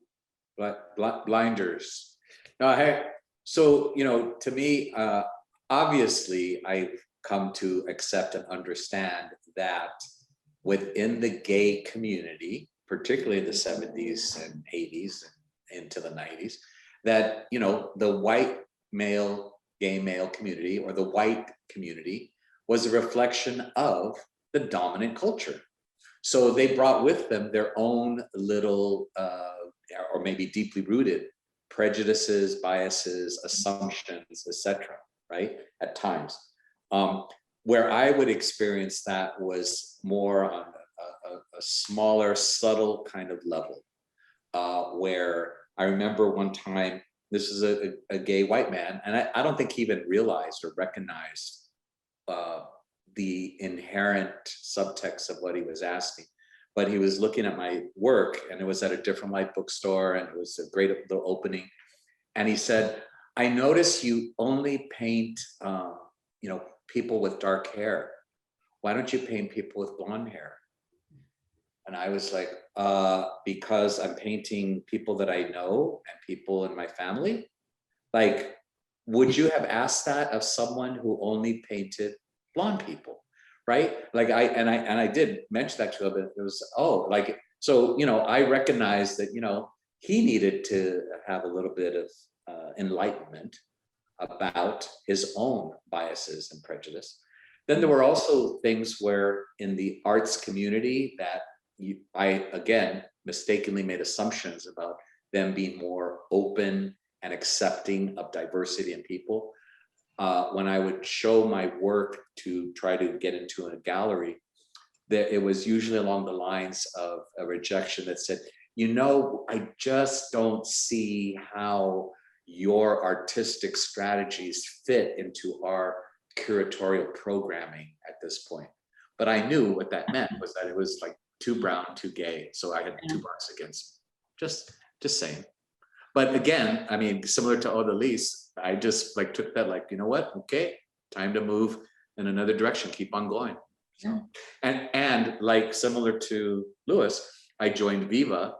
Blinders. No, so, you know, to me, obviously, I've come to accept and understand that within the gay community, particularly in the 70s and 80s and into the 90s, that, you know, the white male, gay male community, or the white community, was a reflection of the dominant culture. So they brought with them their own little, or maybe deeply rooted prejudices, biases, assumptions, etc. Right? At times. Where I would experience that was more on a smaller, subtle kind of level, where I remember one time, this is a gay white man, and I don't think he even realized or recognized the inherent subtext of what he was asking. But he was looking at my work, and it was at a different light bookstore, and it was a great little opening. And he said, I notice you only paint, you know, people with dark hair. Why don't you paint people with blonde hair? And I was like, because I'm painting people that I know and people in my family. Like, would you have asked that of someone who only painted blonde people, right? Like I did mention that to him, but it was, oh, like, so, you know, I recognized that, you know, he needed to have a little bit of enlightenment about his own biases and prejudice. Then there were also things where in the arts community that I, again, mistakenly made assumptions about them being more open and accepting of diversity in people. When I would show my work to try to get into a gallery, that it was usually along the lines of a rejection that said, you know, I just don't see how your artistic strategies fit into our curatorial programming at this point. But I knew what that meant was that it was like too brown, too gay. So I had 2 marks against me. Just saying. But again, I mean, similar to Odalys, I just like took that like, you know what? Okay, time to move in another direction, keep on going. So, and like similar to Lewis, I joined Viva,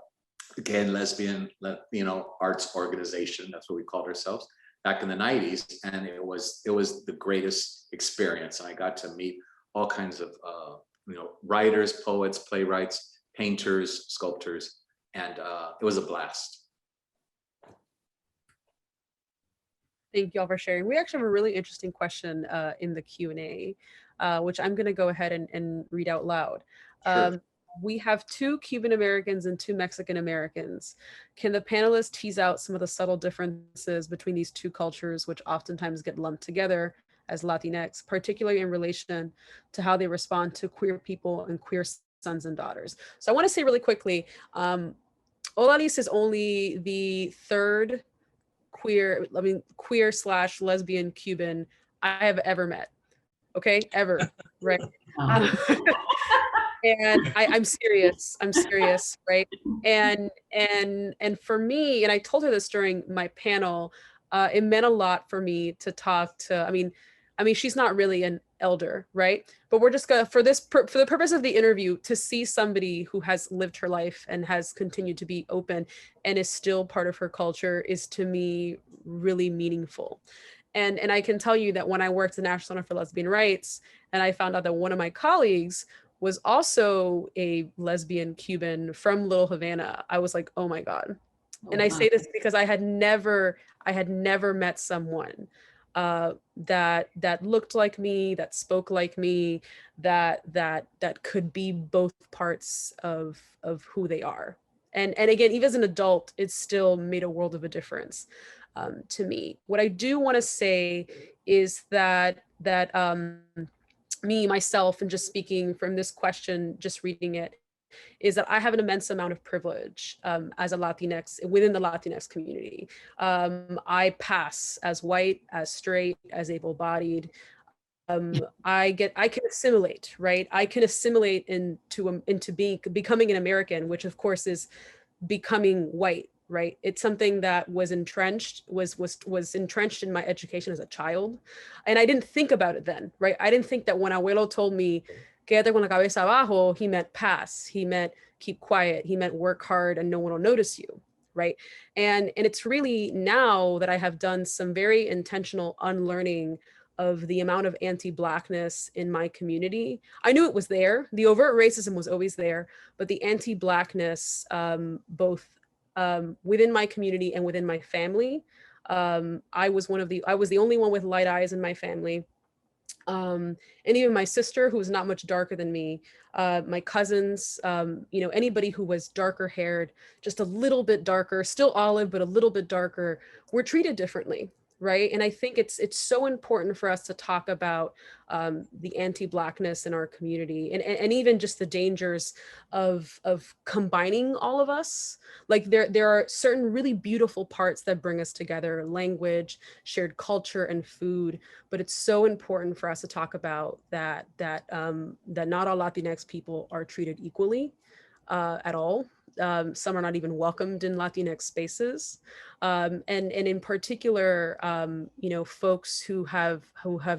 the Gay and Lesbian, you know, arts organization. That's what we called ourselves back in the 90s. And it was the greatest experience. And I got to meet all kinds of, you know, writers, poets, playwrights, painters, sculptors, and it was a blast. Thank you all for sharing. We actually have a really interesting question in the Q&A, which I'm going to go ahead and read out loud. Sure. We have 2 Cuban Americans and 2 Mexican Americans. Can the panelists tease out some of the subtle differences between these 2 cultures, which oftentimes get lumped together as Latinx, particularly in relation to how they respond to queer people and queer sons and daughters? So I want to say really quickly, Odalys is only the 3rd queer/lesbian Cuban I have ever met. Okay, ever, right? And I'm serious, right? And for me, and I told her this during my panel, it meant a lot for me to talk to, I mean, she's not really an elder, right? But we're just gonna, for the purpose of the interview, to see somebody who has lived her life and has continued to be open and is still part of her culture is, to me, really meaningful. And I can tell you that when I worked at the National Center for Lesbian Rights, and I found out that one of my colleagues was also a lesbian Cuban from Little Havana, I was like, oh my God. And I say this because I had never met someone that looked like me, that spoke like me, that could be both parts of who they are. And again, even as an adult, it still made a world of a difference to me. What I do want to say is that me, myself, and just speaking from this question, just reading it, is that I have an immense amount of privilege as a Latinx within the Latinx community. I pass as white, as straight, as able-bodied. I can assimilate, right? I can assimilate into becoming an American, which of course is becoming white, right? It's something that was entrenched in my education as a child. And I didn't think about it then, right? I didn't think that when abuelo told me, quédate con la cabeza abajo, he meant pass, he meant keep quiet, he meant work hard and no one will notice you, right? And it's really now that I have done some very intentional unlearning of the amount of anti-Blackness in my community. I knew it was there. The overt racism was always there, but the anti-Blackness, both within my community and within my family, I was the only one with light eyes in my family. And even my sister, who was not much darker than me, my cousins, anybody who was darker haired, just a little bit darker, still olive, but a little bit darker, were treated differently. Right. And I think it's so important for us to talk about the anti-Blackness in our community and even just the dangers of combining all of us. Like there are certain really beautiful parts that bring us together: language, shared culture, and food. But it's so important for us to talk about that not all Latinx people are treated equally at all. Some are not even welcomed in Latinx spaces. And in particular, folks who have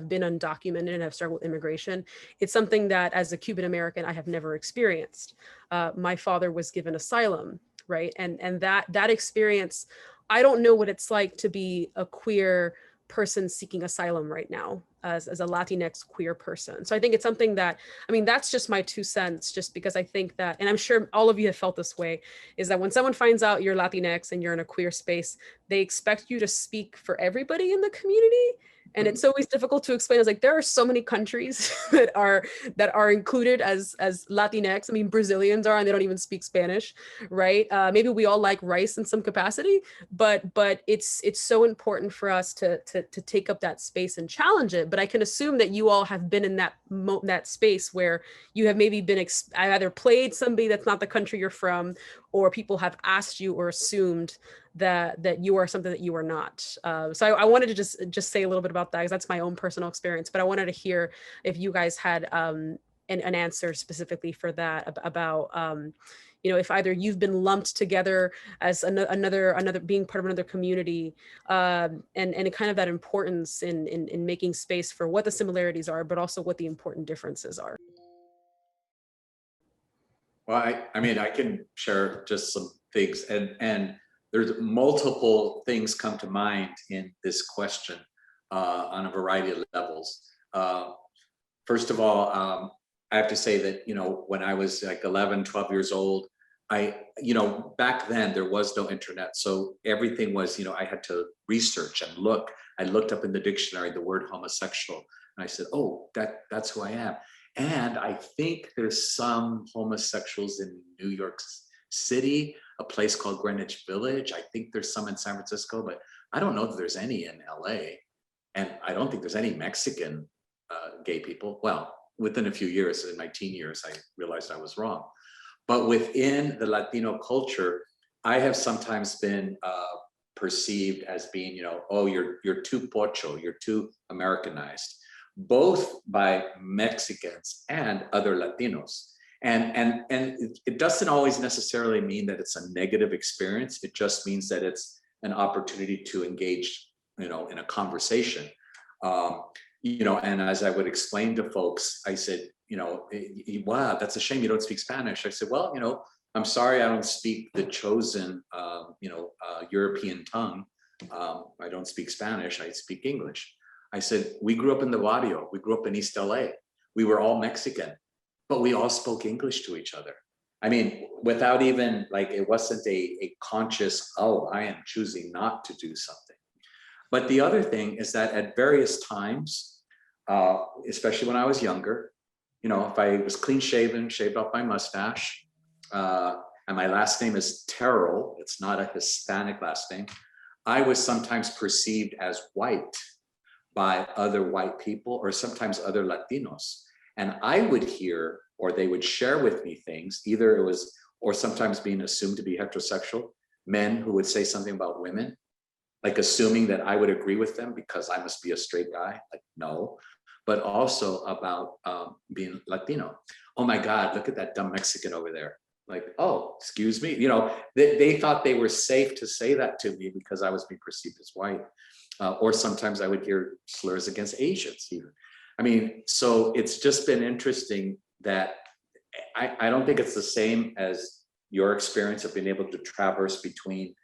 been undocumented and have struggled with immigration. It's something that as a Cuban-American, I have never experienced. My father was given asylum, right? And that experience, I don't know what it's like to be a queer person seeking asylum right now as a Latinx queer person. So I think it's something that, that's just my 2 cents, just because I think that, and I'm sure all of you have felt this way, is that when someone finds out you're Latinx and you're in a queer space, they expect you to speak for everybody in the community. And it's always difficult to explain. It's like, there are so many countries that are included as Latinx. Brazilians are, and they don't even speak Spanish, right? Maybe we all like rice in some capacity, but it's so important for us to take up that space and challenge it. But I can assume that you all have been in that space where you have maybe been either played somebody that's not the country you're from, or people have asked you or assumed that you are something that you are not. So I wanted to just say a little bit about that, because that's my own personal experience. But I wanted to hear if you guys had an answer specifically for that, about if either you've been lumped together as another being part of another community, and kind of that importance in making space for what the similarities are, but also what the important differences are. Well, I can share just some things, and there's multiple things come to mind in this question on a variety of levels. First of all, I have to say that, when I was like 11, 12 years old, back then there was no internet. So everything was, I had to research and look. I looked up in the dictionary the word homosexual, and I said, oh, that's who I am. And I think there's some homosexuals in New York City, a place called Greenwich Village. I think there's some in San Francisco, but I don't know that there's any in LA. And I don't think there's any Mexican gay people. Well, within a few years, in my teen years, I realized I was wrong. But within the Latino culture, I have sometimes been perceived as being, oh, you're too pocho, you're too Americanized, both by Mexicans and other Latinos. And it doesn't always necessarily mean that it's a negative experience. It just means that it's an opportunity to engage, in a conversation. And as I would explain to folks, I said, wow, that's a shame you don't speak Spanish. I said, well, I'm sorry I don't speak the chosen, European tongue. I don't speak Spanish, I speak English. I said, we grew up in the barrio, we grew up in East LA. We were all Mexican, but we all spoke English to each other. I mean, without even it wasn't a conscious, oh, I am choosing not to do something. But the other thing is that at various times, especially when I was younger, if I was clean shaven, shaved off my mustache, and my last name is Terrill, it's not a Hispanic last name, I was sometimes perceived as white by other white people or sometimes other Latinos. And I would hear, or they would share with me things, either it was, or sometimes being assumed to be heterosexual, men who would say something about women, like assuming that I would agree with them because I must be a straight guy, no, but also about being Latino. Oh my God, look at that dumb Mexican over there. Oh, excuse me. They thought they were safe to say that to me because I was being perceived as white. Or sometimes I would hear slurs against Asians even. I mean, so it's just been interesting that I don't think it's the same as your experience of being able to traverse between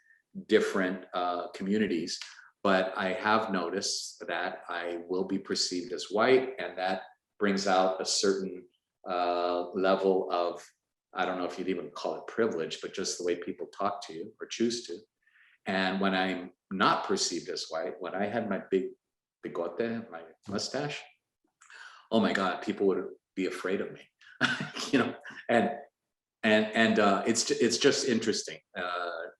different communities, but I have noticed that I will be perceived as white, and that brings out a certain level of, I don't know if you'd even call it privilege, but just the way people talk to you or choose to. And when I'm not perceived as white, when I had my big bigote, my mustache, oh my God, people would be afraid of me, and it's just interesting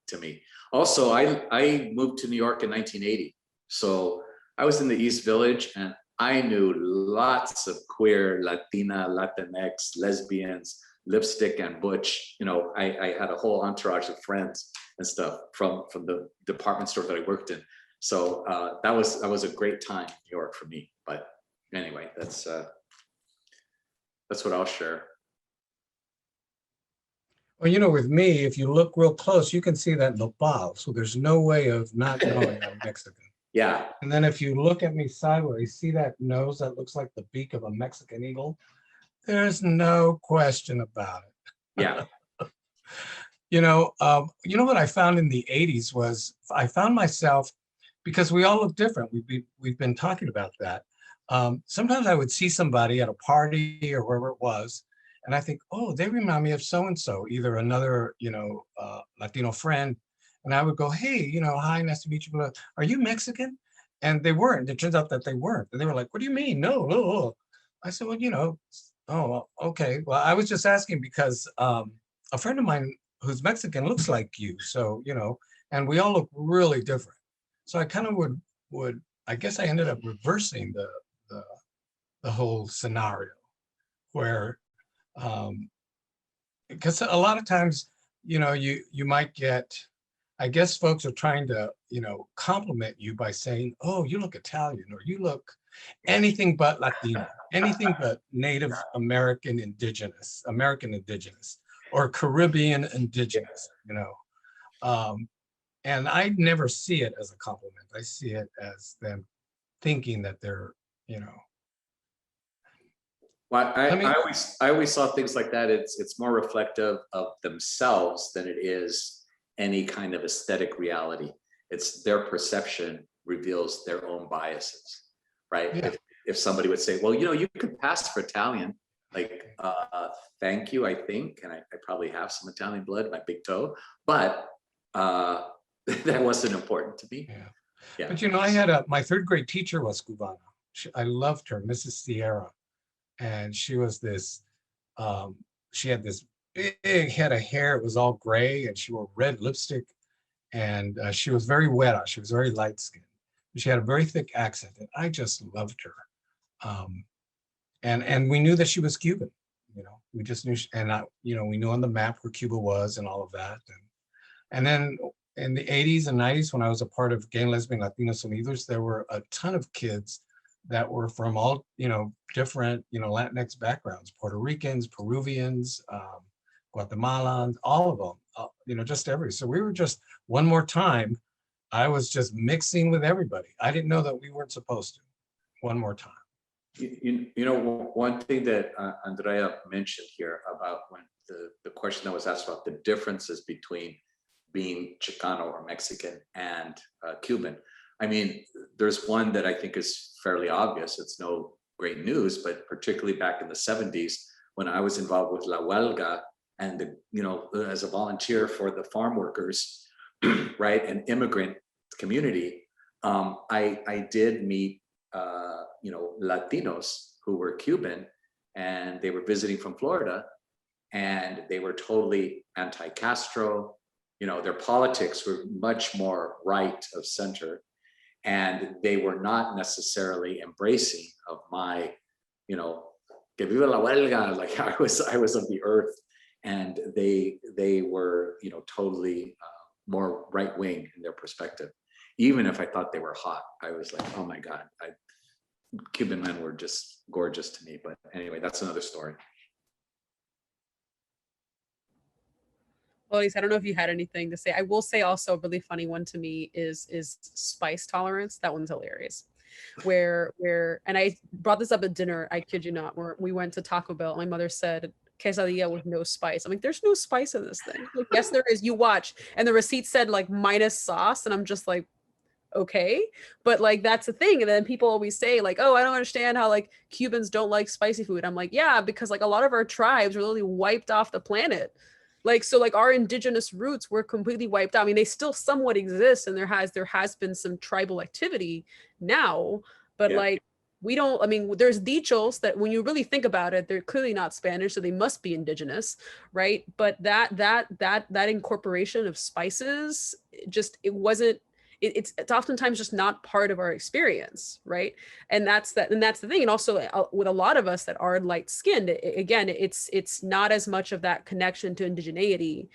to me. Also, I moved to New York in 1980. So I was in the East Village and I knew lots of queer, Latina, Latinx, lesbians, lipstick and butch. I had a whole entourage of friends and stuff from the department store that I worked in. So that was a great time in New York for me. But anyway, that's what I'll share. Well, with me, if you look real close, you can see that nopal. So there's no way of not knowing I'm Mexican. Yeah. And then if you look at me sideways, see that nose that looks like the beak of a Mexican eagle? There's no question about it. Yeah. You know what I found in the 80s was I found myself, because we all look different. We've been talking about that. Sometimes I would see somebody at a party or wherever it was, and I think, oh, they remind me of so-and-so, either another, Latino friend. And I would go, hey, hi, nice to meet you. Are you Mexican? And they weren't. It turns out that they weren't. And they were like, what do you mean? No. I said, well, oh, okay. Well, I was just asking because a friend of mine who's Mexican looks like you. So, and we all look really different. So I kind of would, I guess I ended up reversing the whole scenario where, because a lot of times, you might get, I guess folks are trying to, compliment you by saying, oh, you look Italian, or you look anything but Latino, anything but Native American Indigenous, or Caribbean Indigenous, and I never see it as a compliment. I see it as them thinking that they're, Well, I always saw things like that. It's more reflective of themselves than it is any kind of aesthetic reality. It's their perception reveals their own biases, right? Yeah. If somebody would say, well, you could pass for Italian, thank you, I think, and I probably have some Italian blood in my big toe, but that wasn't important to me. Yeah. But I had my third grade teacher was Cubana. I loved her, Mrs. Sierra. And she was this, she had this big head of hair. It was all gray, and she wore red lipstick. And she was very wet. She was very light skinned. She had a very thick accent, and I just loved her. And we knew that she was Cuban. We just knew, we knew on the map where Cuba was and all of that. And then in the 80s and 90s, when I was a part of Gay and Lesbian Latinos Unidos, there were a ton of kids that were from all, different, Latinx backgrounds, Puerto Ricans, Peruvians, Guatemalans, all of them, just every. So we were just, one more time, I was just mixing with everybody. I didn't know that we weren't supposed to. One more time. One thing that Andrea mentioned here about when the question that was asked about the differences between being Chicano or Mexican and Cuban. I mean, there's one that I think is fairly obvious. It's no great news, but particularly back in the 70s, when I was involved with La Huelga and as a volunteer for the farm workers, right, an immigrant community, I did meet Latinos who were Cuban, and they were visiting from Florida, and they were totally anti-Castro. Their politics were much more right of center, and they were not necessarily embracing of my, que viva la huelga, like I was of the earth, and they were, totally more right-wing in their perspective. Even if I thought they were hot, I was like, oh my God, Cuban men were just gorgeous to me. But anyway, that's another story. Well, Odalys, I don't know if you had anything to say. I will say also a really funny one to me is spice tolerance. That one's hilarious. Where and I brought this up at dinner, I kid you not, where we went to Taco Bell. My mother said quesadilla with no spice. I'm like, there's no spice in this thing. Like, yes, there is. You watch. And the receipt said like minus sauce. And I'm just like, okay, but like that's the thing. And then people always say like, oh, I don't understand how like Cubans don't like spicy food. I'm like, yeah, because like a lot of our tribes were literally wiped off the planet. Like, so like our indigenous roots were completely wiped out. I mean, they still somewhat exist, and there has been some tribal activity now, but like we don't, I mean, there's dichos that when you really think about it, they're clearly not Spanish, so they must be indigenous, right? But that incorporation of spices, it's oftentimes just not part of our experience, right? And that's the thing. And also with a lot of us that are light skinned, again, it's not as much of that connection to indigeneity,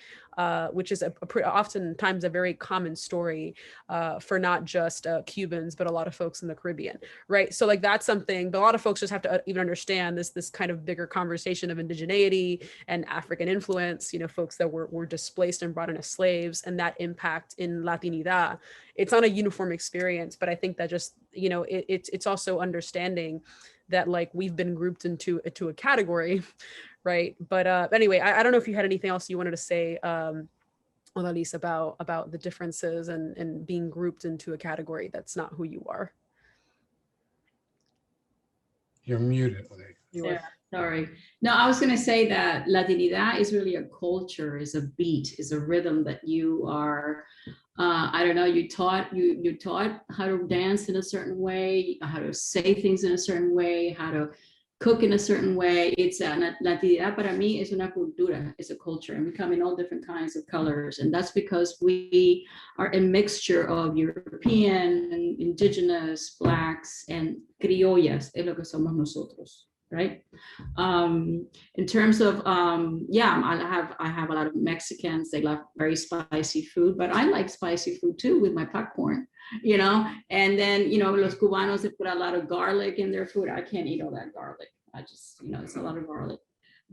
which is oftentimes a very common story for not just Cubans, but a lot of folks in the Caribbean, right? So like that's something, but a lot of folks just have to even understand this kind of bigger conversation of indigeneity and African influence, folks that were displaced and brought in as slaves, and that impact in Latinidad. It's not a uniform experience, but I think that just, it's also understanding that like we've been grouped into a category, right? But anyway, I don't know if you had anything else you wanted to say, Odalys, about the differences and being grouped into a category that's not who you are. You're muted. Yeah, sorry. No, I was going to say that Latinidad is really a culture, is a beat, is a rhythm that you are, I don't know, you taught how to dance in a certain way, how to say things in a certain way, how to cook in a certain way. It's Latinidad para mí es una cultura, it's a culture, and we come in all different kinds of colors. And that's because we are a mixture of European, and indigenous, Blacks, and criollas, es lo que somos nosotros. Right. In terms of, I have a lot of Mexicans. They love very spicy food, but I like spicy food too with my popcorn, and then, los Cubanos, they put a lot of garlic in their food. I can't eat all that garlic. I just, it's a lot of garlic.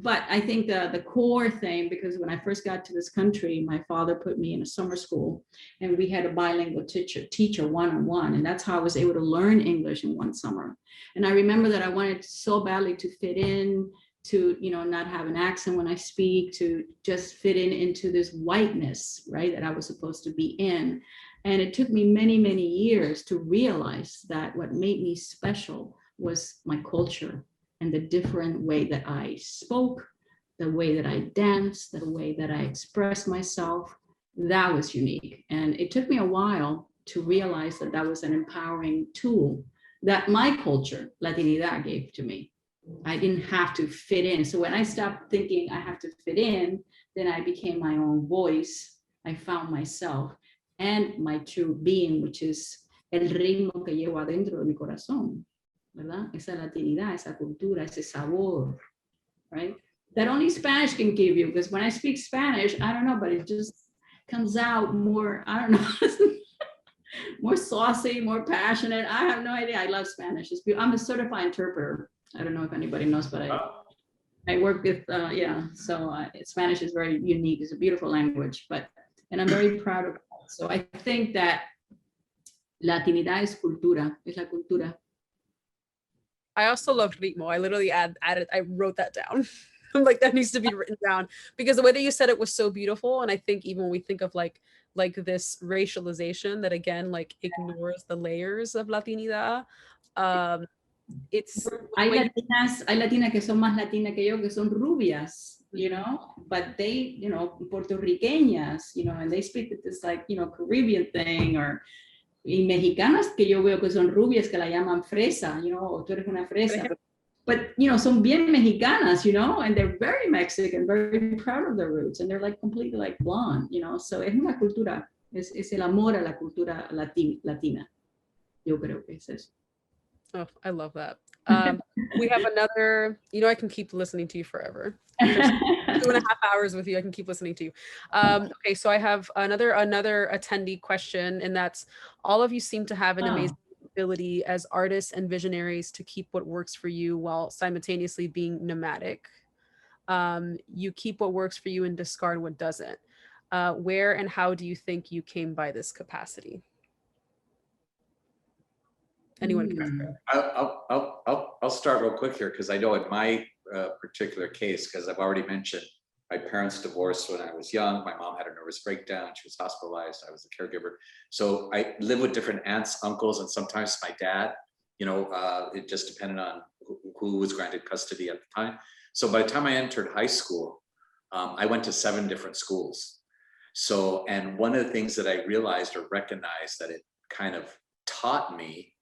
But I think the core thing, because when I first got to this country, my father put me in a summer school, and we had a bilingual teacher one-on-one, and that's how I was able to learn English in one summer. And I remember that I wanted so badly to fit in, to not have an accent when I speak, to just fit into this whiteness, right, that I was supposed to be in. And it took me many, many years to realize that what made me special was my culture, and the different way that I spoke, the way that I danced, the way that I expressed myself, that was unique. And it took me a while to realize that that was an empowering tool that my culture, Latinidad, gave to me. I didn't have to fit in. So when I stopped thinking I have to fit in, then I became my own voice. I found myself and my true being, which is el ritmo que llevo adentro de mi corazón. ¿Verdad? Esa Latinidad, esa cultura, ese sabor, right? That only Spanish can give you, because when I speak Spanish, I don't know, but it just comes out more, I don't know. more saucy, more passionate. I have no idea. I love Spanish. It's I'm a certified interpreter. I don't know if anybody knows, but I work with, so Spanish is very unique. It's a beautiful language, and I'm very proud of it. So I think that Latinidad es cultura, es la cultura. I also love ritmo. I literally added, I wrote that down. I'm like, that needs to be written down, because the way that you said it was so beautiful. And I think even when we think of like this racialization that again, like ignores the layers of Latinidad, it's hay latinas que son más latinas que yo, que son rubias, you know, but they, you know, puertorriqueñas, you know, and they speak this like, you know, Caribbean thing, or y mexicanas que yo veo que son rubias que la llaman fresa, you know, o tú eres una fresa, but you know, son bien mexicanas, you know, and they're very Mexican, very proud of their roots, and they're like completely like blonde, you know, so es una cultura, es el amor a la cultura latina, yo creo que es eso. Oh, I love that. We have another, you know, I can keep listening to you forever. 2.5 hours with you, I can keep listening to you. Okay, so I have another attendee question, and that's, all of you seem to have an amazing ability as artists and visionaries to keep what works for you while simultaneously being nomadic. You keep what works for you and discard what doesn't. Where and how do you think you came by this capacity? Anyone can start. I'll start real quick here, because I know in my particular case, because I've already mentioned my parents divorced when I was young. My mom had a nervous breakdown. She was hospitalized. I was the caregiver. So I lived with different aunts, uncles, and sometimes my dad. You know, it just depended on who was granted custody at the time. So by the time I entered high school, I went to 7 different schools. So, and one of the things that I realized or recognized that it kind of taught me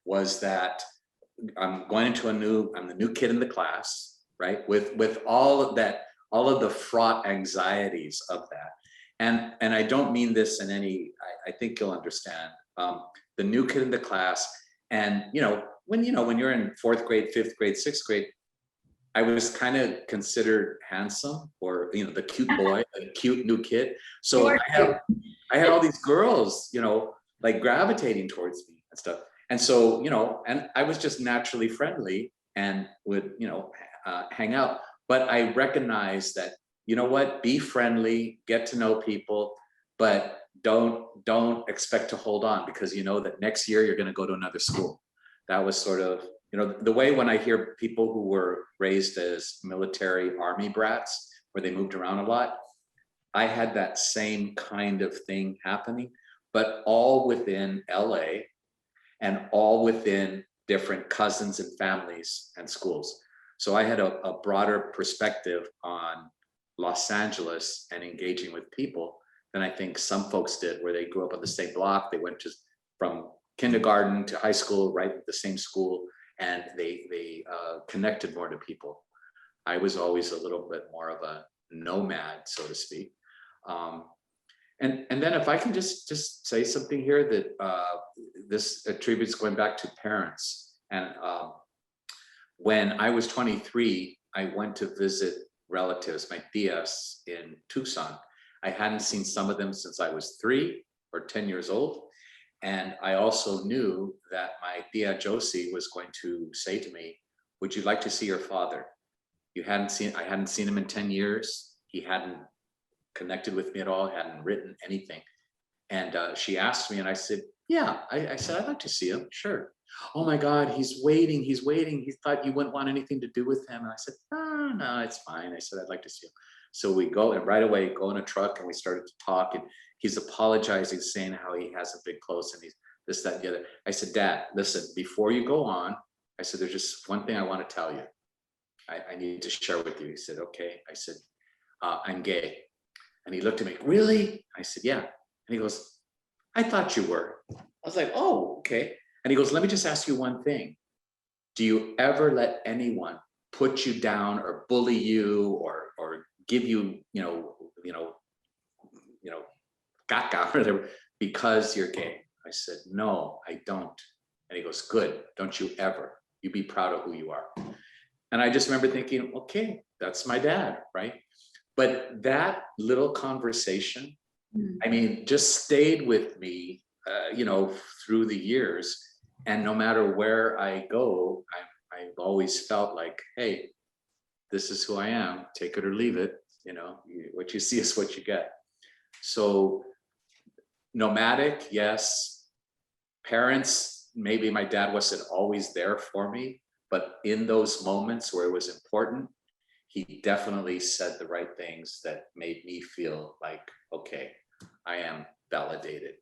was that I'm going into I'm the new kid in the class, right? With all of that, all of the fraught anxieties of that. And I don't mean this in any, I think you'll understand, the new kid in the class. And, when you're in 4th grade, 5th grade, 6th grade, I was kind of considered handsome, or, the cute boy, the cute new kid. So I had all these girls, like gravitating towards me and stuff. And so, and I was just naturally friendly and would, hang out. But I recognized that, be friendly, get to know people, but don't expect to hold on, because that next year you're going to go to another school. That was sort of, the way when I hear people who were raised as military army brats, where they moved around a lot, I had that same kind of thing happening, but all within LA and all within different cousins and families and schools. So I had a broader perspective on Los Angeles and engaging with people than I think some folks did, where they grew up on the same block. They went from kindergarten to high school, right at the same school, and they connected more to people. I was always a little bit more of a nomad, so to speak. And then if I can just say something here that this attributes going back to parents. And when I was 23, I went to visit relatives, my tias in Tucson. I hadn't seen some of them since I was 3 or 10 years old. And I also knew that my tia Josie was going to say to me, "Would you like to see your father? I hadn't seen him in 10 years. He hadn't connected with me at all, hadn't written anything." And she asked me, and I said, "Yeah." I said, "I'd like to see him, sure." "Oh my God, he's waiting. He thought you wouldn't want anything to do with him." And I said, No, it's fine. I said, "I'd like to see him." So we go, and right away go in a truck, and we started to talk, and he's apologizing, saying how he hasn't been close, and he's this, that, and the other. I said, "Dad, listen, before you go on," I said, "there's just one thing I want to tell you. I need to share with you." He said, "Okay." I said, "I'm gay." And he looked at me, "Really?" I said, "Yeah." And he goes, "I thought you were." I was like, "Oh, okay." And he goes, "Let me just ask you one thing. Do you ever let anyone put you down or bully you or give you, caca or whatever because you're gay?" I said, "No, I don't." And he goes, "Good. Don't you ever. You be proud of who you are." And I just remember thinking, okay, that's my dad, right? But that little conversation I mean, just stayed with me, you know, through the years. And no matter where I go, I've always felt like, hey, this is who I am, take it or leave it. You know, what you see is what you get. So nomadic, yes. Parents, maybe my dad wasn't always there for me, but in those moments where it was important, he definitely said the right things that made me feel like, okay, I am validated.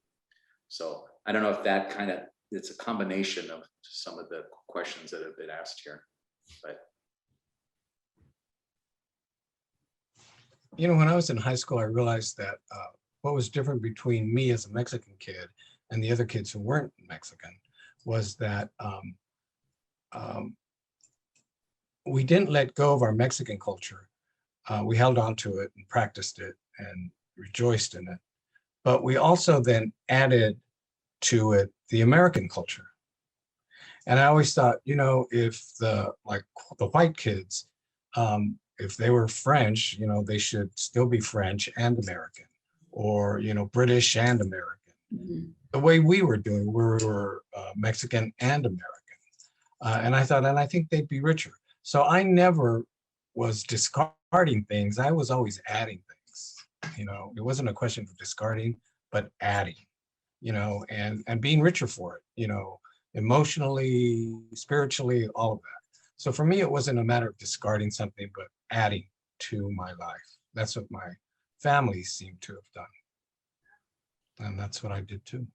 So I don't know if that kind of, it's a combination of some of the questions that have been asked here, but. You know, when I was in high school, I realized that what was different between me as a Mexican kid and the other kids who weren't Mexican was that we didn't let go of our Mexican culture. We held on to it and practiced it and rejoiced in it. But we also then added to it the American culture. And I always thought, you know, if the white kids, if they were French, you know, they should still be French and American, or, you know, British and American. Mm-hmm. The way we were doing, we were Mexican and American. And I thought, and I think they'd be richer. So I never was discarding things. I was always adding things. You know, it wasn't a question of discarding, but adding, you know, and being richer for it, you know, emotionally, spiritually, all of that. So for me, it wasn't a matter of discarding something, but adding to my life. That's what my family seemed to have done. And that's what I did too.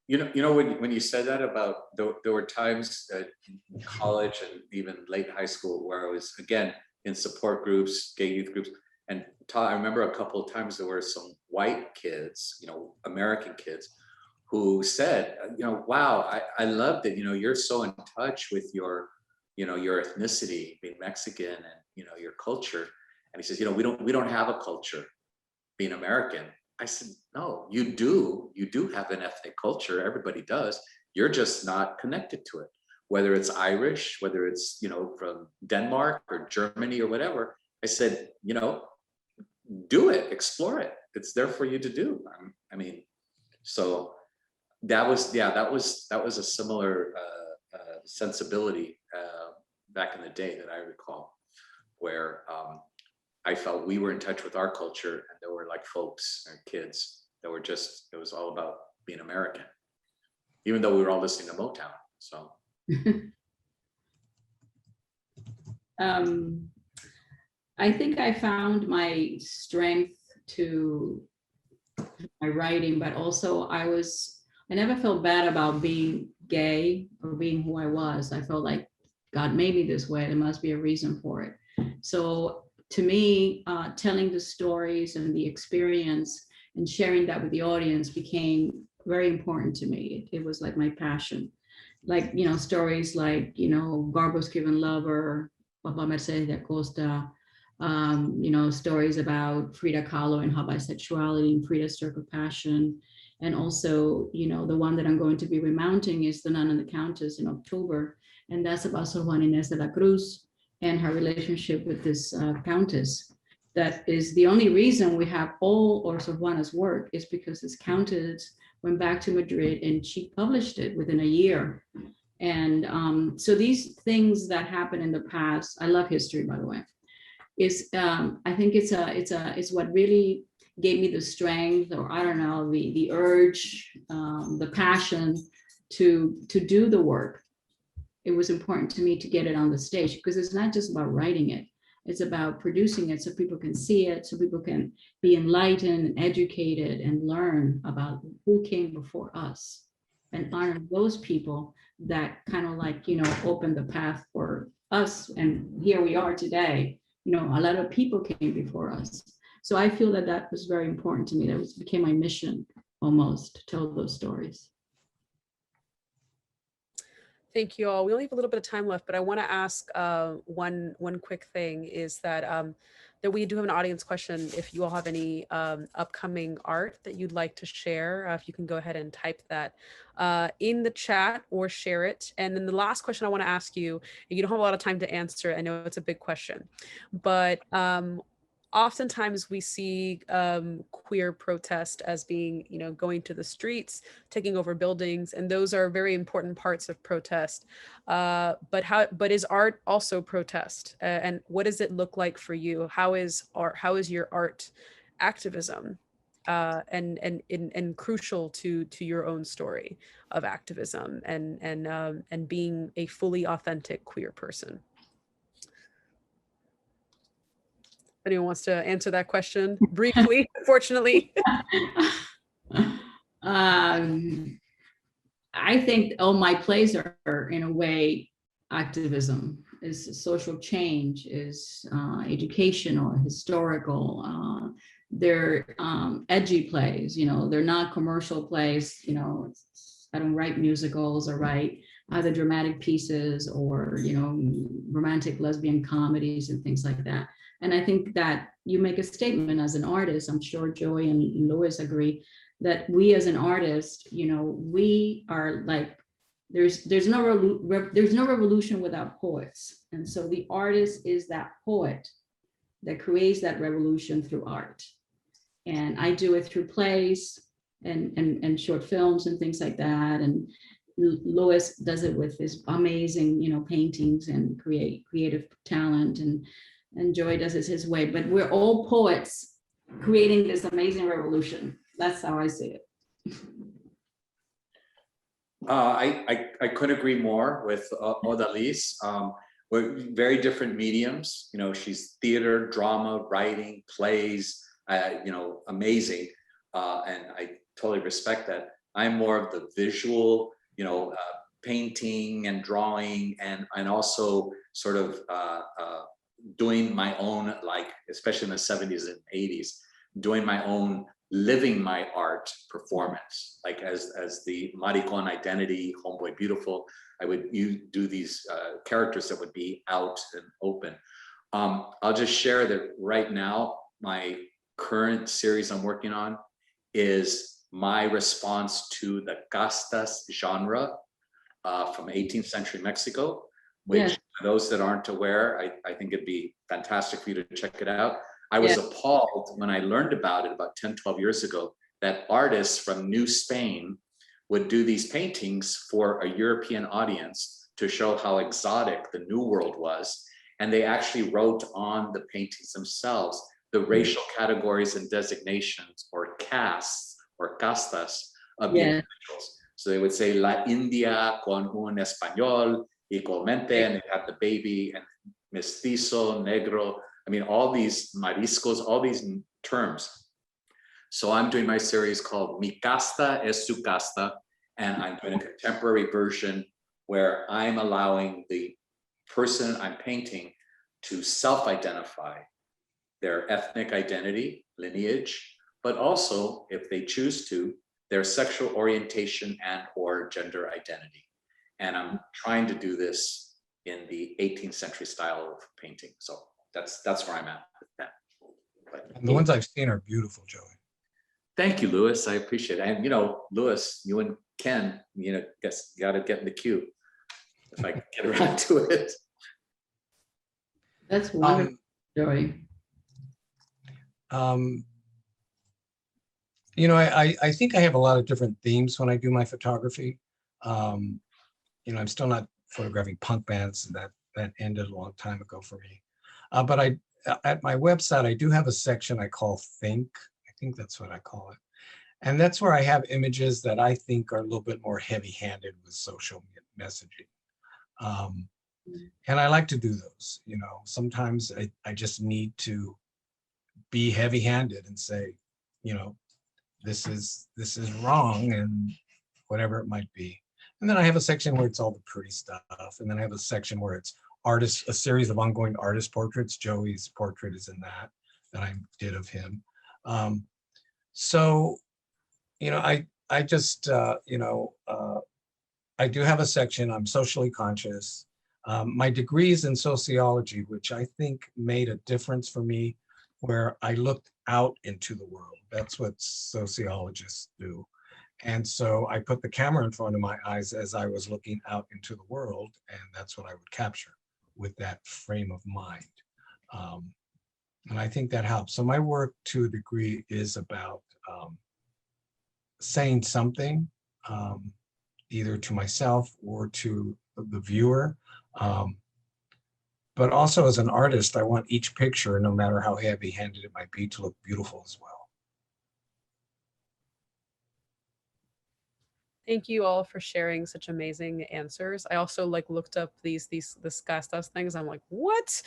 You know, when you said that about, there were times in college and even late high school where I was, again, in support groups, gay youth groups. And I remember a couple of times there were some white kids, you know, American kids, who said, you know, wow, I love that, you know, you're so in touch with your, you know, your ethnicity, being Mexican, and, you know, your culture. And he says, you know, we don't have a culture being American. I said, no, you do have an ethnic culture. Everybody does. You're just not connected to it. Whether it's Irish, whether it's, you know, from Denmark or Germany or whatever. I said, you know, do it, explore it. It's there for you to do. I mean, so that was a similar sensibility back in the day that I recall, where I felt we were in touch with our culture, and there were like folks and kids that were just, it was all about being American, even though we were all listening to Motown. So. I think I found my strength to my writing, but also I never felt bad about being gay or being who I was. I felt like God made me this way. There must be a reason for it. So to me, telling the stories and the experience and sharing that with the audience became very important to me. It was like my passion. Like, you know, stories like, you know, Garbo's Cuban Lover, Papa Mercedes de Acosta, you know, stories about Frida Kahlo and her bisexuality and Frida's Stroke of Passion. And also, you know, the one that I'm going to be remounting is The Nun and the Countess in October. And that's about Sor Juana Inés de la Cruz and her relationship with this countess. That is the only reason we have all of Sor Juana's work, is because this countess went back to Madrid and she published it within a year. And so these things that happened in the past, I love history, by the way, is I think it's what really gave me the strength, or I don't know, the urge, the passion to do the work. It was important to me to get it on the stage, because it's not just about writing it. It's about producing it so people can see it, so people can be enlightened and educated and learn about who came before us, and honor those people that kind of like, you know, opened the path for us. And here we are today. You know, a lot of people came before us. So I feel that that was very important to me. That became my mission almost, to tell those stories. Thank you all. We only have a little bit of time left, but I want to ask one quick thing, is that that we do have an audience question. If you all have any upcoming art that you'd like to share, if you can go ahead and type that in the chat or share it. And then the last question I want to ask you, and you don't have a lot of time to answer, I know it's a big question, but oftentimes we see queer protest as being, going to the streets, taking over buildings, and those are very important parts of protest. But is art also protest? And what does it look like for you? How is your art activism and crucial to your own story of activism and being a fully authentic queer person? Anyone wants to answer that question briefly, fortunately? I think all my plays are in a way activism, is social change, is educational, historical. They're edgy plays, they're not commercial plays. I don't write musicals or write either dramatic pieces or, romantic lesbian comedies and things like that. And I think that you make a statement as an artist, I'm sure Joey and Louis agree, that we as an artist, we are like, there's no revolution without poets. And so the artist is that poet that creates that revolution through art. And I do it through plays and short films and things like that. And Louis does it with his amazing, paintings and creative talent. And Joey does it his way, but we're all poets creating this amazing revolution. That's how I see it. I couldn't agree more with Odalys. We're very different mediums. She's theater, drama, writing, plays, amazing. And I totally respect that. I'm more of the visual, painting and drawing and also sort of doing my own, like, especially in the 70s and 80s, doing my own, living my art performance, like as the Maricon identity, Homeboy Beautiful, you do these characters that would be out and open. I'll just share that right now, my current series I'm working on is my response to the castas genre from 18th century Mexico, which for those that aren't aware, I think it'd be fantastic for you to check it out. I was appalled when I learned about it about 10, 12 years ago, that artists from New Spain would do these paintings for a European audience to show how exotic the New World was. And they actually wrote on the paintings themselves the racial categories and designations or castes or castas of the individuals. So they would say La India con un español, igualmente, and they have the baby, and mestizo, negro. I mean, all these mariscos, all these terms. So I'm doing my series called Mi Casta es Su Casta, and I'm doing a contemporary version where I'm allowing the person I'm painting to self-identify their ethnic identity, lineage, but also, if they choose to, their sexual orientation and or gender identity. And I'm trying to do this in the 18th century style of painting. So that's where I'm at with that. And the ones I've seen are beautiful, Joey. Thank you, Louis. I appreciate it. And Louis, you and Ken, got to get in the queue if I can get around to it. That's wonderful, Joey. I think I have a lot of different themes when I do my photography. I'm still not photographing punk bands. That ended a long time ago for me. But at my website, I do have a section I call Think. I think that's what I call it. And that's where I have images that I think are a little bit more heavy-handed with social messaging. And I like to do those. Sometimes I just need to be heavy-handed and say, this is wrong, and whatever it might be. And then I have a section where it's all the pretty stuff. And then I have a section where it's a series of ongoing artist portraits. Joey's portrait is in that I did of him. I just, I do have a section, I'm socially conscious. My degree is in sociology, which I think made a difference for me, where I looked out into the world. That's what sociologists do. And so I put the camera in front of my eyes as I was looking out into the world, and that's what I would capture with that frame of mind. And I think that helps. So my work to a degree is about saying something, either to myself or to the viewer. But also as an artist, I want each picture, no matter how heavy-handed it might be, to look beautiful as well. Thank you all for sharing such amazing answers. I also looked up this castas things. I'm like, what?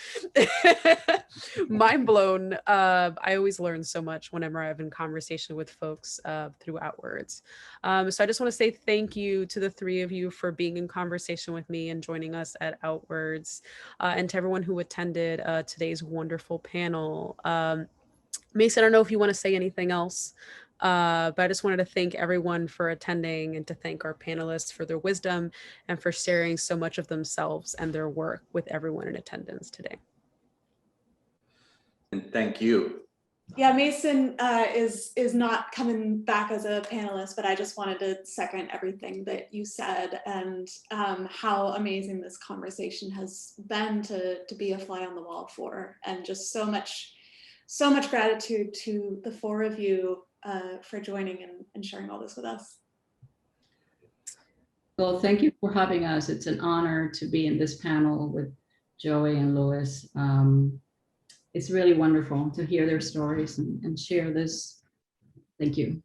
Mind blown. I always learn so much whenever I'm in conversation with folks through Outwords. So I just want to say thank you to the three of you for being in conversation with me and joining us at Outwords, and to everyone who attended today's wonderful panel. Mason, I don't know if you want to say anything else. But I just wanted to thank everyone for attending and to thank our panelists for their wisdom and for sharing so much of themselves and their work with everyone in attendance today. And thank you. Yeah, Mason is not coming back as a panelist, but I just wanted to second everything that you said and how amazing this conversation has been to be a fly on the wall for, and just so much gratitude to the four of you for joining and sharing all this with us. Well, thank you for having us. It's an honor to be in this panel with Joey and Louis. It's really wonderful to hear their stories and share this. Thank you.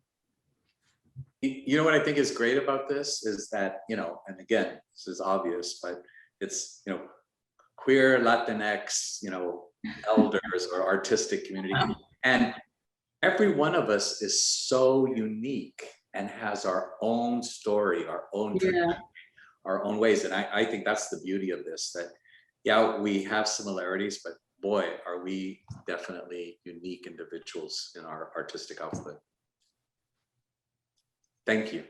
You know what I think is great about this is that, and again, this is obvious, but it's, queer Latinx, elders or artistic community. And every one of us is so unique and has our own story, our own tradition, our own ways. And I think that's the beauty of this, that, yeah, we have similarities, but boy, are we definitely unique individuals in our artistic output. Thank you.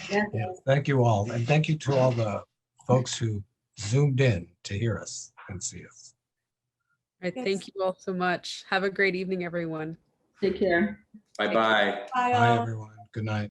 Yeah. Yeah, thank you all. And thank you to all the folks who zoomed in to hear us and see us. All right, thank you all so much. Have a great evening, everyone. Take care. Bye-bye. Bye, Bye, all. everyone. Good night.